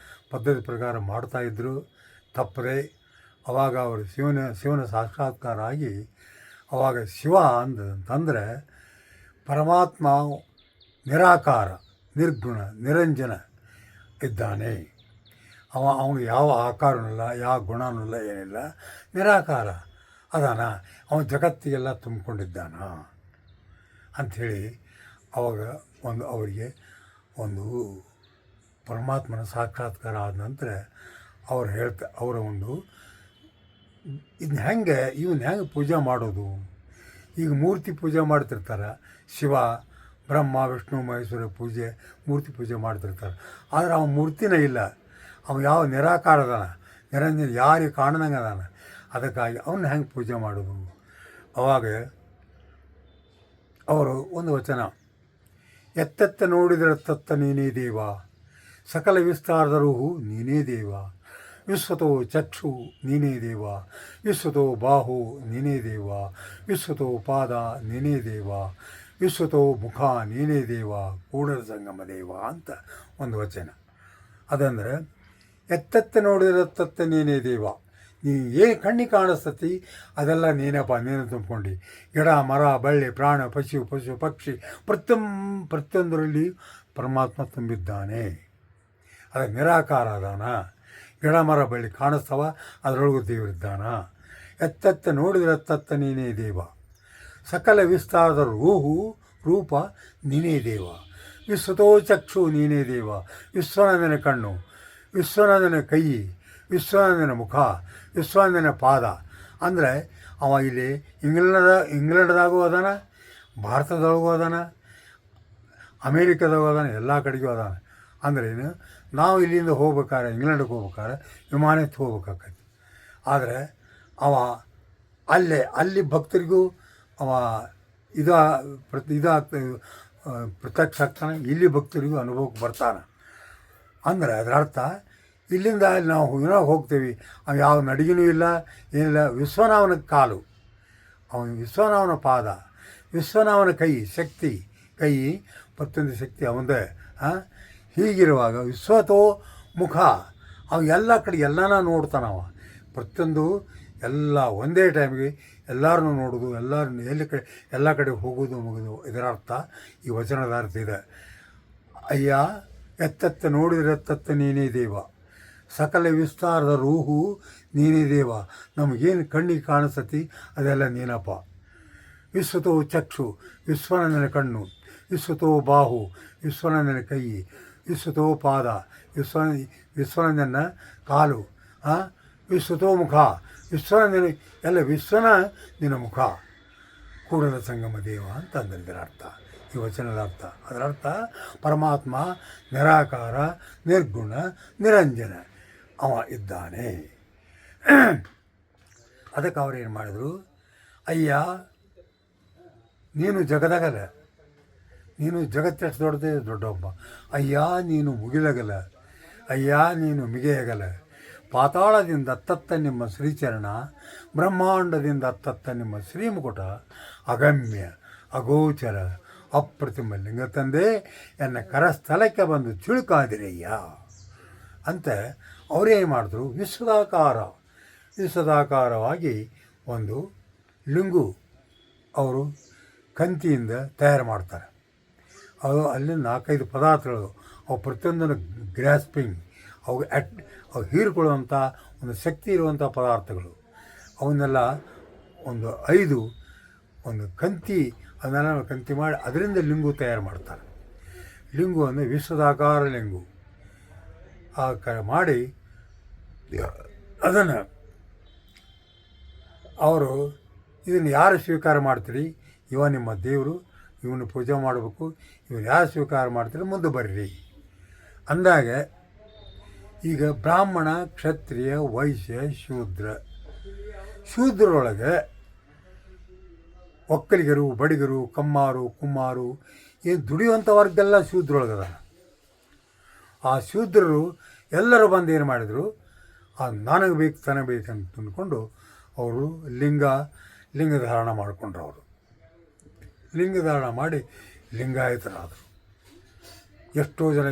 ಪದ್ಧತಿ ಪ್ರಕಾರ ಮಾಡ್ತಾಯಿದ್ರು ತಪ್ಪದೆ. ಅವಾಗ ಅವರು ಶಿವನ ಸಾಕ್ಷಾತ್ಕಾರ ಆಗಿ, ಅವಾಗ ಶಿವ ಅಂತಂದರೆ ಪರಮಾತ್ಮ ನಿರಾಕಾರ, ನಿರ್ಗುಣ, ನಿರಂಜನ ಇದ್ದಾನೆ. ಅವನು ಯಾವ ಆಕಾರನೂ ಇಲ್ಲ, ಯಾವ ಗುಣನೂ ಇಲ್ಲ, ಏನಿಲ್ಲ, ನಿರಾಕಾರ ಅದಾನ. ಅವನು ಜಗತ್ತಿಗೆಲ್ಲ ತುಂಬಿಕೊಂಡಿದ್ದಾನ ಅಂಥೇಳಿ ಅವಾಗ ಅವರಿಗೆ ಒಂದು ಪರಮಾತ್ಮನ ಸಾಕ್ಷಾತ್ಕಾರ ಆದ ನಂತರ ಅವ್ರು ಅವರ ಒಂದು ಇದನ್ನ ಇವನ್ನ ಹೆಂಗೆ ಪೂಜೆ ಮಾಡೋದು. ಈಗ ಮೂರ್ತಿ ಪೂಜೆ ಮಾಡ್ತಿರ್ತಾರೆ, ಶಿವ ಬ್ರಹ್ಮ ವಿಷ್ಣು ಮಹೇಶ್ವರ ಮೂರ್ತಿ ಪೂಜೆ ಮಾಡ್ತಿರ್ತಾರೆ. ಆದರೆ ಅವನ ಮೂರ್ತಿನೇ ಇಲ್ಲ, ಅವನು ಯಾವ ನಿರಾಕಾರ ಅದಾನ, ನಿರಂಜನ, ಯಾರಿಗೆ ಕಾಣ್ದಂಗೆ ಅದಾನ. ಅದಕ್ಕಾಗಿ ಅವನ್ನ ಹೆಂಗೆ ಪೂಜೆ ಮಾಡೋದು. ಅವಾಗ ಅವರು ಒಂದು ವಚನ, ಎತ್ತೆತ್ತ ನೋಡಿದರೆ ತತ್ತ ನೀನೇ ದೇವ, ಸಕಲ ವಿಸ್ತಾರದ ರೂಹು ನೀನೇ ದೇವ, ವಿಶ್ವತೋ ಚಕ್ಷು ನೀನೇ ದೇವ, ವಿಶ್ವತೋ ಬಾಹು ನೀನೇ ದೇವ, ವಿಶ್ವತೋ ಪಾದ ನೀನೇ ದೇವ, ವಿಶ್ವತೋ ಮುಖ ನೀನೇ ದೇವ, ಕೂಡಲ ಸಂಗಮ ದೇವ ಅಂತ ಒಂದು ವಚನ. ಅದಂದರೆ ಎತ್ತೆತ್ತ ನೋಡಿದರೆ ತತ್ತ ನೀನೇ ದೇವ, ನೀ ಏನು ಕಣ್ಣಿಗೆ ಕಾಣಿಸ್ತತಿ ಅದೆಲ್ಲ ನೀನಪ್ಪ, ನೀನು ತುಂಬ್ಕೊಂಡು. ಗಿಡ ಮರ ಬಳ್ಳಿ ಪ್ರಾಣ ಪಶು ಪಕ್ಷಿ ಪ್ರತಿಯೊಂದರಲ್ಲಿ ಪರಮಾತ್ಮ ತುಂಬಿದ್ದಾನೆ. ಅದಕ್ಕೆ ನಿರಾಕಾರ ಅದಾನ. ಗಿಡ ಮರ ಬಳ್ಳಿ ಕಾಣಿಸ್ತವ, ಅದರೊಳಗೂ ದೇವರಿದ್ದಾನ. ಎತ್ತೆತ್ತ ನೋಡಿದರೆ ತತ್ತ ನೀನೇ ದೇವ, ಸಕಲ ವಿಸ್ತಾರದ ರೂಪ ನೀನೇ ದೇವ, ವಿಶ್ವತೋ ಚಕ್ಷು ನೀನೇ ದೇವ, ವಿಶ್ವನಾಥನ ಕಣ್ಣು, ವಿಶ್ವನಾಥನ ಕೈ, ವಿಶ್ವನಾಥನ ಮುಖ, ವಿಶ್ವನಾಥನ ಪಾದ. ಅಂದರೆ ಅವ ಇಲ್ಲಿ ಇಂಗ್ಲೆಂಡ್ದಾಗೂ ಅದಾನ, ಭಾರತದೊಳಗೂ ಅದಾನ, ಅಮೇರಿಕಾದಾಗೂ ಅದಾನ, ಎಲ್ಲ ಕಡೆಗೂ ಅದಾನ. ಅಂದ್ರೇನು, ನಾವು ಇಲ್ಲಿಂದ ಹೋಗ್ಬೇಕಾದ್ರೆ, ಇಂಗ್ಲೆಂಡಿಗೆ ಹೋಗ್ಬೇಕಾದ್ರೆ ವಿಮಾನ ಹೋಗ್ಬೇಕಾಗತ್ತೆ. ಆದರೆ ಅವ ಅಲ್ಲಿ ಭಕ್ತರಿಗೂ ಅವ ಪ್ರತ್ಯಕ್ಷ ಆಗ್ತಾನೆ, ಇಲ್ಲಿ ಭಕ್ತರಿಗೂ ಅನುಭವಕ್ಕೆ ಬರ್ತಾನೆ. ಅಂದರೆ ಅದರ ಅರ್ಥ, ಇಲ್ಲಿಂದ ಅಲ್ಲಿ ನಾವು ಹೋಗ್ತೀವಿ, ಅವು ಯಾವ ನಡಿಗೆನೂ ಇಲ್ಲ, ಏನಿಲ್ಲ. ವಿಶ್ವನಾಥನ ಕಾಲು, ಅವನು ವಿಶ್ವನಾಥನ ಪಾದ, ವಿಶ್ವನಾಥನ ಕೈ, ಶಕ್ತಿ ಕೈ, ಪ್ರತಿಯೊಂದು ಶಕ್ತಿ ಅವಂದೇ. ಹೀಗಿರುವಾಗ ವಿಶ್ವತೋ ಮುಖ, ಅವ ಎಲ್ಲ ಕಡೆ ಎಲ್ಲನ ನೋಡ್ತಾನವ. ಪ್ರತಿಯೊಂದು ಎಲ್ಲ ಒಂದೇ ಟೈಮ್ಗೆ ಎಲ್ಲರನ್ನೂ ನೋಡೋದು, ಎಲ್ಲ ಕಡೆ ಹೋಗೋದು ಮುಗೋದು. ಇದರ ಅರ್ಥ, ಈ ವಚನದ ಅರ್ಥ ಇದೆ. ಅಯ್ಯ ಎತ್ತೆತ್ತ ನೋಡಿದರೆ ತತ್ತ ನೀನೇ ದೇವ, ಸಕಲ ವಿಸ್ತಾರದ ರೂಹು ನೀನೇ ದೇವ. ನಮಗೇನು ಕಣ್ಣಿಗೆ ಕಾಣಿಸ್ತತಿ ಅದೆಲ್ಲ ನೀನಪ್ಪ. ವಿಶ್ವತೋ ಚಕ್ಷು, ವಿಶ್ವನಾಥನ ಕಣ್ಣು, ವಿಶ್ವತೋ ಬಾಹು ವಿಶ್ವನಂದನ ಕೈ, ವಿಶ್ವತೋ ಪಾದ ವಿಶ್ವನಂದನ ಕಾಲು, ವಿಶ್ವತೋ ಮುಖ ವಿಶ್ವನಂದನ ಎಲ್ಲ ವಿಶ್ವನ ನಿನ್ನ ಮುಖ, ಕೂಡಲ ಸಂಗಮ ದೇವ ಅಂತಂದ್ರೆ ಇದರ ಅರ್ಥ, ಈ ವಚನದ ಅರ್ಥ. ಅದರ ಅರ್ಥ ಪರಮಾತ್ಮ ನಿರಾಕಾರ, ನಿರ್ಗುಣ, ನಿರಂಜನ ಅವ ಇದ್ದಾನೆ. ಅದಕ್ಕೆ ಅವ್ರು ಏನು ಮಾಡಿದ್ರು, ಅಯ್ಯ ನೀನು ಜಗದಗಲ, ನೀನು ಜಗತ್ತೆಷ್ಟು ದೊಡ್ಡದೇ ದೊಡ್ಡೊಬ್ಬ, ಅಯ್ಯ ನೀನು ಮುಗಿಲಗಲ, ಅಯ್ಯ ನೀನು ಮಿಗೆಯಗಲ, ಪಾತಾಳದಿಂದ ಅತ್ತತ್ತ ನಿಮ್ಮ ಶ್ರೀಚರಣ, ಬ್ರಹ್ಮಾಂಡದಿಂದ ಅತ್ತತ್ತ ನಿಮ್ಮ ಶ್ರೀಮುಕುಟ, ಅಗಮ್ಯ ಅಗೋಚರ ಅಪ್ರತಿಮ ಲಿಂಗ ತಂದೆ ಎನ್ನ ಕರಸ್ಥಲಕ್ಕೆ ಬಂದು ಚುಳುಕಾದಿರಯ್ಯ ಅಂತ ಅವರೇನು ಮಾಡಿದ್ರು, ವಿಶ್ವದಾಕಾರವಾಗಿ ಒಂದು ಲಿಂಗು ಅವರು ಕಂತಿಯಿಂದ ತಯಾರು ಮಾಡ್ತಾರೆ. ಅದು ಅಲ್ಲಿ 4-5 ಪದಾರ್ಥಗಳು, ಅವು ಪ್ರತಿಯೊಂದನ್ನು ಗ್ರಾಸ್ಪಿಂಗ್, ಅವು ಹೀರಿಕೊಳ್ಳುವಂಥ ಒಂದು ಶಕ್ತಿ ಇರುವಂಥ ಪದಾರ್ಥಗಳು. ಅವನ್ನೆಲ್ಲ ಒಂದು 5 ಕಂತಿ, ಅದನ್ನೆಲ್ಲ ಕಂತಿ ಮಾಡಿ ಅದರಿಂದ ಲಿಂಗು ತಯಾರು ಮಾಡ್ತಾರೆ. ಲಿಂಗು ಅಂದರೆ ವಿಶ್ವದಾಕಾರ ಲಿಂಗು ಮಾಡಿ ಅದನ್ನು ಅವರು ಇದನ್ನು ಯಾರು ಸ್ವೀಕಾರ ಮಾಡ್ತೀರಿ, ಇವ ನಿಮ್ಮ ದೇವರು, ಇವನು ಪೂಜೆ ಮಾಡಬೇಕು, ಇವನು ಯಾರು ಸ್ವೀಕಾರ ಮಾಡ್ತೀರಿ ಮುಂದೆ ಬರ್ರಿ ಅಂದಾಗ, ಈಗ ಬ್ರಾಹ್ಮಣ, ಕ್ಷತ್ರಿಯ, ವೈಶ್ಯ, ಶೂದ್ರರೊಳಗೆ ಒಕ್ಕಲಿಗರು, ಬಡಿಗರು, ಕಮ್ಮಾರು, ಕುಮ್ಮಾರು ಏನು ದುಡಿಯುವಂಥ ವರ್ಗೆಲ್ಲ ಶೂದ್ರೊಳಗದ. ಆ ಶೂದ್ರರು ಎಲ್ಲರೂ ಬಂದು ಏನು ಮಾಡಿದರು, ನನಗೆ ಬೇಕು ತನಗೆ ಬೇಕಂತ ಅಂದ್ಕೊಂಡು ಅವರು ಲಿಂಗ ಧಾರಣ ಮಾಡಿಕೊಂಡ್ರು. ಅವರು ಲಿಂಗ ಧಾರಣ ಮಾಡಿ ಲಿಂಗಾಯತರಾದರು. ಎಷ್ಟೋ ಜನ,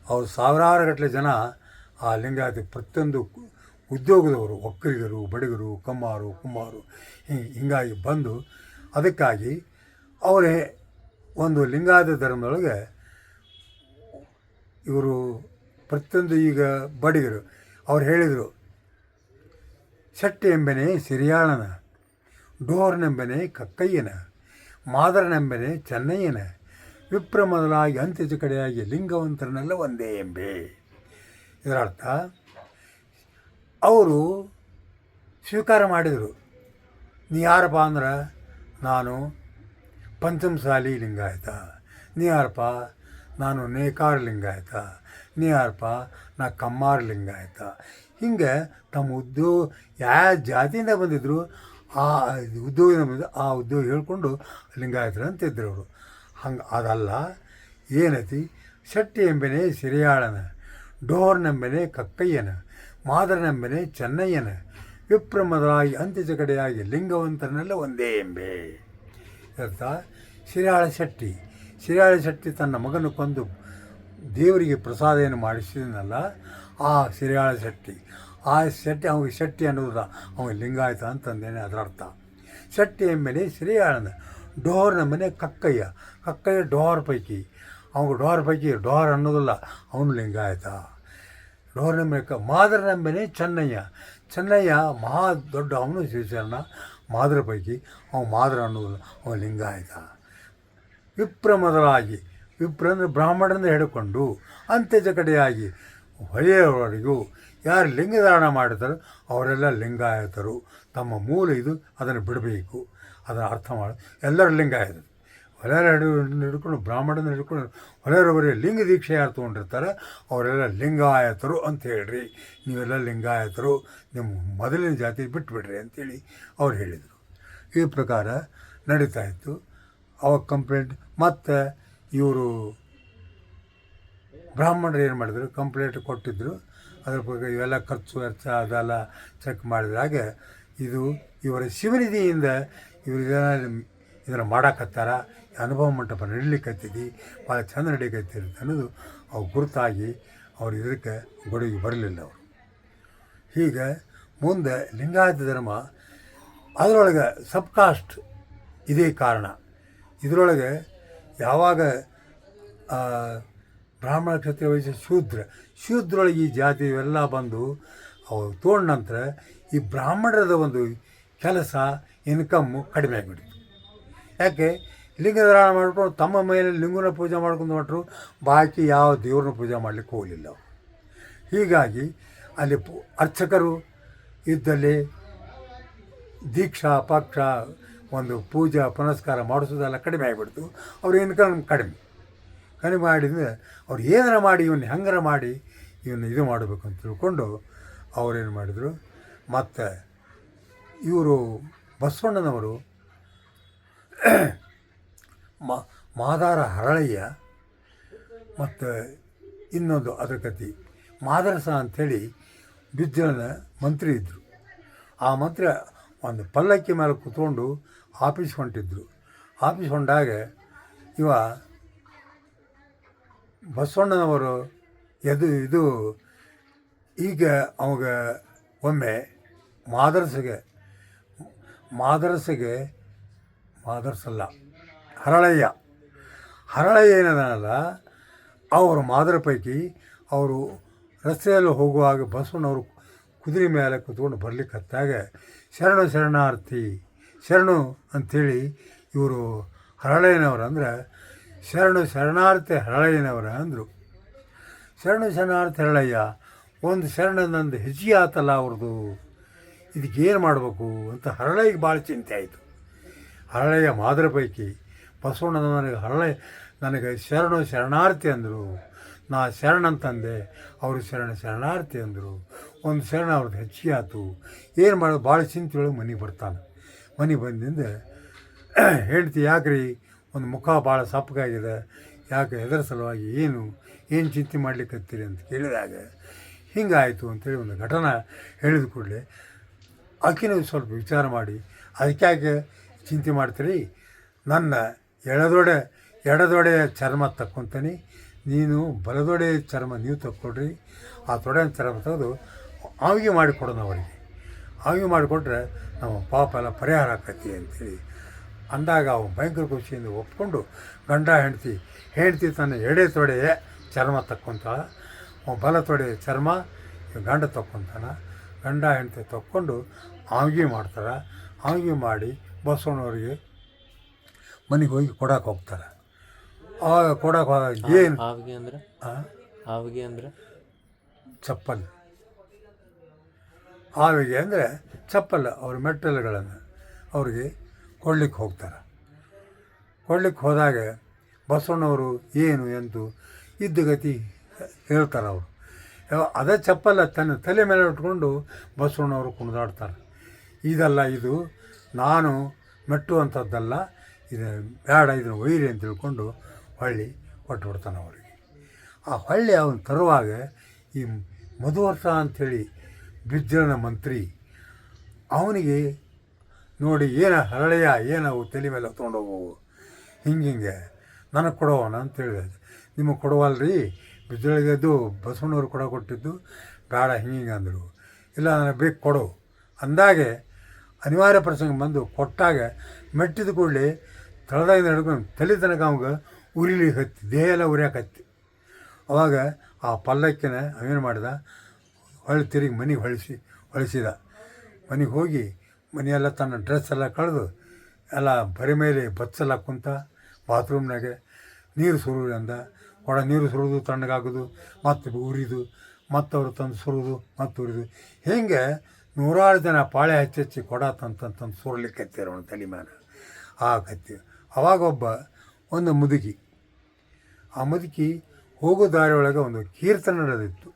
ಅವರು ಸಾವಿರಾರು ಗಟ್ಟಲೆ ಜನ ಆ ಲಿಂಗಾಯತ ಪ್ರತಿಯೊಂದು ಉದ್ಯೋಗದವರು, ಒಕ್ಕಲಿಗರು, ಬಡಿಗರು, ಕಮ್ಮಾರು, ಕುಮ್ಮಾರು ಹಿಂಗಾಗಿ ಬಂದು, ಅದಕ್ಕಾಗಿ ಅವರೇ ಒಂದು ಲಿಂಗಾಯತ ಧರ್ಮದೊಳಗೆ ಇವರು ಪ್ರತಿಯೊಂದು, ಈಗ ಬಡಿಗರು ಅವ್ರು ಹೇಳಿದರು, ಶೆಟ್ಟಿ ಎಂಬನೆ ಸಿರಿಯಾಳನ, ಡೋರ್ನೆಂಬನೆ ಕಕ್ಕಯ್ಯನ, ಮಾದರನೆಂಬನೆ ಚೆನ್ನಯ್ಯನ, ವಿಪ್ರ ಮೊದಲಾಗಿ ಅಂತ್ಯಜ ಕಡೆಯಾಗಿ ಲಿಂಗವಂತರನ್ನೆಲ್ಲ ಒಂದೇ ಎಂಬೆ. ಇದರರ್ಥ ಅವರು ಸ್ವೀಕಾರ ಮಾಡಿದರು. ನೀ ಯಾರಪ್ಪ ಅಂದ್ರೆ, ನಾನು ಪಂಚಮಸಾಲಿ ಲಿಂಗಾಯತ, ನೀ ಯಾರಪ್ಪ, ನಾನು ನೇಕಾರ ಲಿಂಗಾಯತ, ನೀ ಯಾರಪ್ಪ, ನಾ ಕಮ್ಮಾರ ಲಿಂಗಾಯತ. ಹಿಂಗೆ ತಮ್ಮ ಉದ್ಯೋಗ ಯಾವ ಜಾತಿಯಿಂದ ಬಂದಿದ್ದರು ಆ ಉದ್ಯೋಗದಿಂದ ಬಂದು ಆ ಉದ್ಯೋಗ ಹೇಳ್ಕೊಂಡು ಲಿಂಗಾಯತರು ಅಂತಿದ್ರು ಅವರು. ಹಂಗೆ ಅದಲ್ಲ, ಏನೈತಿ, ಶೆಟ್ಟಿ ಎಂಬನೆ ಸಿರಿಯಾಳನ, ಡೋರ್ನೆಂಬನೆ ಕಕ್ಕಯ್ಯನ, ಮಾದರನೆಂಬನೆ ಚೆನ್ನಯ್ಯನ, ವಿಪ್ರ ಮೊದಲಾಗಿ ಅಂತ್ಯಜ ಕಡೆಯಾಗಿ ಲಿಂಗವಂತರನ್ನೆಲ್ಲ ಒಂದೇ ಎಂಬೆ. ಅರ್ಥ, ಸಿರಿಯಾಳ ಶೆಟ್ಟಿ ತನ್ನ ಮಗನ ಕೊಂದು ದೇವರಿಗೆ ಪ್ರಸಾದೇನು ಮಾಡಿಸಿದನಲ್ಲ, ಆ ಸಿರಿಯಾಳ ಶೆಟ್ಟಿ, ಅವ್ನಿಗೆ ಶೆಟ್ಟಿ ಅನ್ನೋದು ಅವನಿಗೆ ಲಿಂಗಾಯತ ಅಂತಂದೇನೆ ಅದರ ಅರ್ಥ. ಶೆಟ್ಟಿ ಎಂಬನೆ ಸಿರಿಯಾಳನ, ಡೋರ್ನೆಂಬನೆ ಕಕ್ಕಯ್ಯ ಡೋರ್ ಪೈಕಿ, ಡೋರ್ ಅನ್ನೋದಿಲ್ಲ, ಅವನು ಲಿಂಗಾಯತ. ಡೋರ್ನೆಂಬನೆ ಮಾದರನೆಂಬನೆ ಚೆನ್ನಯ್ಯ ಮಹಾ ದೊಡ್ಡ, ಅವನು ಶ್ರೀಚರಣ ಮಾದರ ಪೈಕಿ, ಅವನು ಮಾದರ ಅನ್ನೋದಿಲ್ಲ, ಅವನು ಲಿಂಗಾಯತ. ವಿಪ್ರ ಮೊದಲಾಗಿ, ವಿಪ್ರ ಅಂದರೆ ಬ್ರಾಹ್ಮಣರಿಂದ ಹಿಡ್ಕೊಂಡು ಅಂತ್ಯಜ ಕಡೆಯಾಗಿ ಹೊಳೆಯವರೆಗೂ ಯಾರು ಲಿಂಗಧಾರಣ ಮಾಡ್ತಾರೋ ಅವರೆಲ್ಲ ಲಿಂಗಾಯತರು. ತಮ್ಮ ಮೂಲ ಇದು, ಅದನ್ನು ಬಿಡಬೇಕು, ಅದನ್ನು ಅರ್ಥ ಮಾಡಿ ಎಲ್ಲರೂ ಲಿಂಗಾಯತರು. ಹೊಲೆಯರ ಹಿಡ್ಕೊಂಡು ಬ್ರಾಹ್ಮಣನ ಹಿಡ್ಕೊಂಡು ಹೊಲೆಯವರವರೆಗೆ ಲಿಂಗ ದೀಕ್ಷೆ ಯಾರು ತೊಗೊಂಡಿರ್ತಾರೆ ಅವರೆಲ್ಲ ಲಿಂಗಾಯತರು ಅಂತ ಹೇಳ್ರಿ. ನೀವೆಲ್ಲ ಲಿಂಗಾಯತರು, ನಿಮ್ಮ ಮೊದಲಿನ ಜಾತಿ ಬಿಟ್ಟುಬಿಡ್ರಿ ಅಂತೇಳಿ ಅವ್ರು ಹೇಳಿದರು. ಈ ಪ್ರಕಾರ ನಡೀತಾ ಇತ್ತು. ಅವಾಗ ಕಂಪ್ಲೇಂಟ್, ಮತ್ತು ಇವರು ಬ್ರಾಹ್ಮಣರು ಏನು ಮಾಡಿದ್ರು, ಕಂಪ್ಲೇಂಟ್ ಕೊಟ್ಟಿದ್ದರು. ಅದ್ರ ಬಗ್ಗೆ ಇವೆಲ್ಲ ಖರ್ಚು ವೆಚ್ಚ ಅದೆಲ್ಲ ಚೆಕ್ ಮಾಡಿದಾಗ, ಇದು ಇವರ ಶಿವನಿಧಿಯಿಂದ ಇವರು ಇದನ್ನು ಮಾಡಕತ್ತಾರ, ಅನುಭವ ಮಂಟಪ ನಡೀಲಿಕ್ಕತ್ತಿದ್ದು ಭಾಳ ಚಂದ ನಡೀಕತ್ತಿರುತ್ತೆ ಅನ್ನೋದು ಅವು ಗುರುತಾಗಿ ಅವ್ರು ಇದಕ್ಕೆ ಗೊಡುಗೆ ಬರಲಿಲ್ಲ ಅವರು. ಹೀಗೆ ಮುಂದೆ ಲಿಂಗಾಯತ ಧರ್ಮ ಅದರೊಳಗೆ ಸಬ್ಕಾಸ್ಟ್ ಇದೇ ಕಾರಣ. ಇದರೊಳಗೆ ಯಾವಾಗ ಬ್ರಾಹ್ಮಣ, ಕ್ಷತ್ರಿಯ, ವೈಶ್ಯ, ಶೂದ್ರೊಳಗೆ ಈ ಜಾತಿ ಇವೆಲ್ಲ ಬಂದು ಅವು ತೊಗೊಂಡ ನಂತರ ಈ ಬ್ರಾಹ್ಮಣರದ ಒಂದು ಕೆಲಸ, ಇನ್ಕಮ್ಮು ಕಡಿಮೆ ಆಗಿಬಿಡ್ತು. ಯಾಕೆ, ಲಿಂಗಧಾರಣ ಮಾಡ್ಕೊಂಡು ತಮ್ಮ ಮೇಲೆ ಲಿಂಗನ ಪೂಜೆ ಮಾಡ್ಕೊಂಡು ಹೊರಟರು, ಬಾಕಿ ಯಾವ ದೇವ್ರನ್ನ ಪೂಜೆ ಮಾಡಲಿಕ್ಕೆ ಹೋಗಲಿಲ್ಲ ಅವರು. ಹೀಗಾಗಿ ಅಲ್ಲಿ ಅರ್ಚಕರು ಇದ್ದಲ್ಲಿ ದೀಕ್ಷಾ ಪಕ್ಷ ಒಂದು ಪೂಜಾ ಪುನಸ್ಕಾರ ಮಾಡಿಸೋದೆಲ್ಲ ಕಡಿಮೆ ಆಗಿಬಿಡ್ತು. ಅವ್ರ ಇನ್ಕಮ್ ಕಡಿಮೆ ಮಾಡಿದರೆ ಅವ್ರು ಏನಾರ ಮಾಡಿ ಇವನ್ನ ಹೆಂಗಾರ ಮಾಡಿ ಇವನ್ನ ಇದು ಮಾಡಬೇಕು ಅಂತ ತಿಳ್ಕೊಂಡು ಅವರೇನು ಮಾಡಿದರು. ಮತ್ತು ಇವರು ಬಸವಣ್ಣನವರು ಮಾದಾರ ಹರಳಯ್ಯ ಮತ್ತು ಇನ್ನೊಂದು ಅದ್ರ ಕತೆ ಮಾದರಸ ಅಂಥೇಳಿ ಬಿಜ್ಜಳನ ಮಂತ್ರಿ ಇದ್ದರು. ಆ ಮಂತ್ರಿ ಒಂದು ಪಲ್ಲಕ್ಕಿ ಮೇಲೆ ಕೂತ್ಕೊಂಡು ಆಫೀಸ್ ಹೊಂಟಿದ್ರು. ಆಫೀಸ್ ಹೊಂಟಾಗ ಇವ ಬಸವಣ್ಣನವರು ಇದು ಈಗ ಅವಾಗ ಒಮ್ಮೆ ಮಾದರಸಲ್ಲ ಹರಳಯ್ಯ ಏನದಲ್ಲ ಅವರು ಮಾದರ ಪೈಕಿ ಅವರು ರಸ್ತೆಯಲ್ಲಿ ಹೋಗುವಾಗ ಬಸವಣ್ಣವರು ಕುದುರೆ ಮೇಲೆ ಕೂತ್ಕೊಂಡು ಬರ್ಲಿಕ್ಕೆ ಹತ್ತಾಗ ಶರಣಾರ್ಥಿ ಅಂಥೇಳಿ ಇವರು ಹರಳಯ್ಯನವರು ಅಂದ್ರೆ ಶರಣಾರ್ಥಿ ಹರಳಯ್ಯನವರ ಅಂದರು. ಶರಣಾರ್ಥಿ ಹರಳಯ್ಯ ಒಂದು ನಂದು ಹೆಚ್ಚಿಗೆ ಆತಲ್ಲ ಅವ್ರದ್ದು, ಇದಕ್ಕೇನು ಮಾಡಬೇಕು ಅಂತ ಹರಳಯ್ಯಗೆ ಭಾಳ ಚಿಂತೆ ಆಯಿತು. ಹರಳಯ್ಯ ಮಾದರ ಪೈಕಿ ಬಸವಣ್ಣನವನಿಗೆ ನನಗೆ ಶರಣಾರ್ಥಿ ಅಂದರು. ನಾ ಶರಣಂತಂದೆ, ಅವರು ಶರಣಾರ್ಥಿ ಅಂದರು. ಒಂದು ಅವ್ರದ್ದು ಹೆಚ್ಚಿಗೆ ಆಯ್ತು. ಏನು ಮಾಡೋದು ಭಾಳ ಚಿಂತೆಯೊಳಗೆ ಮನೆಗೆ ಬರ್ತಾನೆ. ಮನೆಗೆ ಬಂದಿಂದ ಹೇಳ್ತಿ ಯಾಕ್ರಿ ಒಂದು ಮುಖ ಭಾಳ ಸಪ್ಪಗಾಗಿದೆ, ಯಾಕೆ ಎದರ ಸಲುವಾಗಿ ಏನು ಚಿಂತೆ ಮಾಡ್ಲಿಕ್ಕತ್ತೀರಿ ಅಂತ ಕೇಳಿದಾಗ ಹಿಂಗಾಯಿತು ಅಂಥೇಳಿ ಒಂದು ಘಟನೆ ಹೇಳಿದ ಕೂಡಲೇ ಆಕೆನೂ ಸ್ವಲ್ಪ ವಿಚಾರ ಮಾಡಿ ಅದಕ್ಕಾಗೆ ಚಿಂತೆ ಮಾಡ್ತೀರಿ, ನನ್ನ ಎಡದೊಡೆಯ ಚರ್ಮ ತಕ್ಕೊತೀನಿ, ನೀನು ಬಲದೊಡೆಯ ಚರ್ಮ ನೀವು ತಕ್ಕೊಡ್ರಿ, ಆ ತೊಡೆಯ ಚರ್ಮ ತೆಗೆದು ಆವಿಗೆ ಮಾಡಿಕೊಡೋಣ ಅವರಿಗೆ. ಆವಿಗೆ ಮಾಡಿಕೊಟ್ರೆ ನಮ್ಮ ಪಾಪ ಎಲ್ಲ ಪರಿಹಾರ ಆಕತಿ ಅಂಥೇಳಿ ಅಂದಾಗ ಅವನು ಭಯಂಕರ ಖುಷಿಯಿಂದ ಒಪ್ಕೊಂಡು ಗಂಡ ಹೆಂಡತಿ ತನ್ನ ಎಡೆ ತೊಡೆಯ ಚರ್ಮ ತಕ್ಕೊತಾಳ, ಬಲ ತೊಡೆಯ ಚರ್ಮ ಗಂಡ ತಕ್ಕೊತಾನ. ಗಂಡ ಹೆಂಡತಿ ತಕ್ಕೊಂಡು ಆವಿಗೆ ಮಾಡ್ತಾರೆ. ಆವಿಗೆ ಮಾಡಿ ಬಸವಣ್ಣವ್ರಿಗೆ ಮನೆಗೆ ಹೋಗಿ ಕೊಡಕ್ಕೆ ಹೋಗ್ತಾರೆ. ಆವಾಗ ಕೊಡಕ್ಕೆ ಹೋದಾಗ ಏನು ಆವಿಗೆ ಅಂದರೆ ಚಪ್ಪಲ್, ಆವಿಗೆ ಅಂದರೆ ಚಪ್ಪಲ್, ಅವ್ರ ಮೆಟ್ಟಲುಗಳನ್ನು ಅವ್ರಿಗೆ ಕೊಡ್ಲಿಕ್ಕೆ ಹೋಗ್ತಾರೆ. ಕೊಡ್ಲಿಕ್ಕೆ ಹೋದಾಗ ಬಸವಣ್ಣವರು ಏನು ಎಂತು ಇದ್ದಗತಿ ಹೇಳ್ತಾರೆ. ಅವರು ಅದೇ ಚಪ್ಪಲ್ಲ ತನ್ನ ತಲೆ ಮೇಲೆ ಇಟ್ಕೊಂಡು ಬಸವಣ್ಣವರು ಕುಣಿದಾಡ್ತಾರೆ. ಇದಲ್ಲ, ಇದು ನಾನು ಮೆಟ್ಟುವಂಥದ್ದಲ್ಲ, ಇದು ಬೇಡ, ಇದನ್ನು ಒಯ್ಯಿರಿ ಅಂತ ತಿಳ್ಕೊಂಡು ಹೊಳ್ಳಿ ಕೊಟ್ಟುಬಿಡ್ತಾನೆ ಅವರಿಗೆ. ಆ ಹೊಳ್ಳಿ ಅವನು ತರುವಾಗ ಈ ಮಧುವರ್ಷ ಅಂಥೇಳಿ ಬಿಜ್ಜಳನ ಮಂತ್ರಿ ಅವನಿಗೆ ನೋಡಿ ಹರಳೆಯ ಏನವು ತಲೆ ಮೇಲೆ ತೊಗೊಂಡೋಗವು ಹಿಂಗೆ ನನಗೆ ಕೊಡೋವನ ಅಂತ ಹೇಳಿದೆ. ನಿಮಗೆ ಕೊಡುವಲ್ರಿ, ಬಿಜ್ಜಳಿಗೆ ಅದು ಬಸವಣ್ಣವ್ರು ಕೊಟ್ಟಿದ್ದು, ಬೇಡ ಹಿಂಗೆ ಅಂದರು. ಇಲ್ಲ ನನಗೆ ಬೇಕು ಕೊಡು ಅಂದಾಗೆ ಅನಿವಾರ್ಯ ಪ್ರಸಂಗ ಬಂದು ಕೊಟ್ಟಾಗ ಮೆಟ್ಟಿದ ಕೂಡಲೇ ತಳದಾಗಿಂದ ಹಿಡ್ಕೊಂಡು ತಲೆ ತನಕ ಅವಾಗ ಉರಿಲಿಕ್ಕೆ ಹತ್ತಿ, ದೇಹ ಎಲ್ಲ ಉರಿಯಾಕತ್ತಿ. ಅವಾಗ ಆ ಪಲ್ಲಕ್ಕಿನ ಅವೇನು ಮಾಡಿದ, ತಿರುಗಿ ಮನೆಗೆ ಹೊಳಿಸಿದ. ಮನೆಗೆ ಹೋಗಿ ಮನೆಯೆಲ್ಲ ತನ್ನ ಡ್ರೆಸ್ ಎಲ್ಲ ಕಳೆದು ಎಲ್ಲ ಬರಿ ಮೇಲೆ ಬಚ್ಚಲ್ಲ ಕುಂತ ಬಾತ್ರೂಮ್ನಾಗೆ ನೀರು ಸುರುವುದು ಅಂದ. ನೀರು ಸುರಿದು ತಣ್ಣಗಾಗೋದು, ಮತ್ತು ಉರಿದು, ಮತ್ತು ಅವರು ತಂದು ಸುರಿದು, ಮತ್ತು ಉರಿದು, ಹೀಗೆ 100 ಜನ ಪಾಳೆ ಹಚ್ಚಿ ಕೊಡ ತಂತಂತ ಸುರ್ಲಿಕ್ಕೆ ಹತ್ತಿರ ಅವನು ತಲೆ ಮೇಲೆ ಆ ಕತ್ತಿ. ಅವಾಗೊಬ್ಬ ಒಂದು ಮುದುಕಿ, ಆ ಮುದುಕಿ ಹೋಗೋ ದಾರಿಯೊಳಗೆ ಒಂದು ಕೀರ್ತನೆ ನಡೆದಿತ್ತು.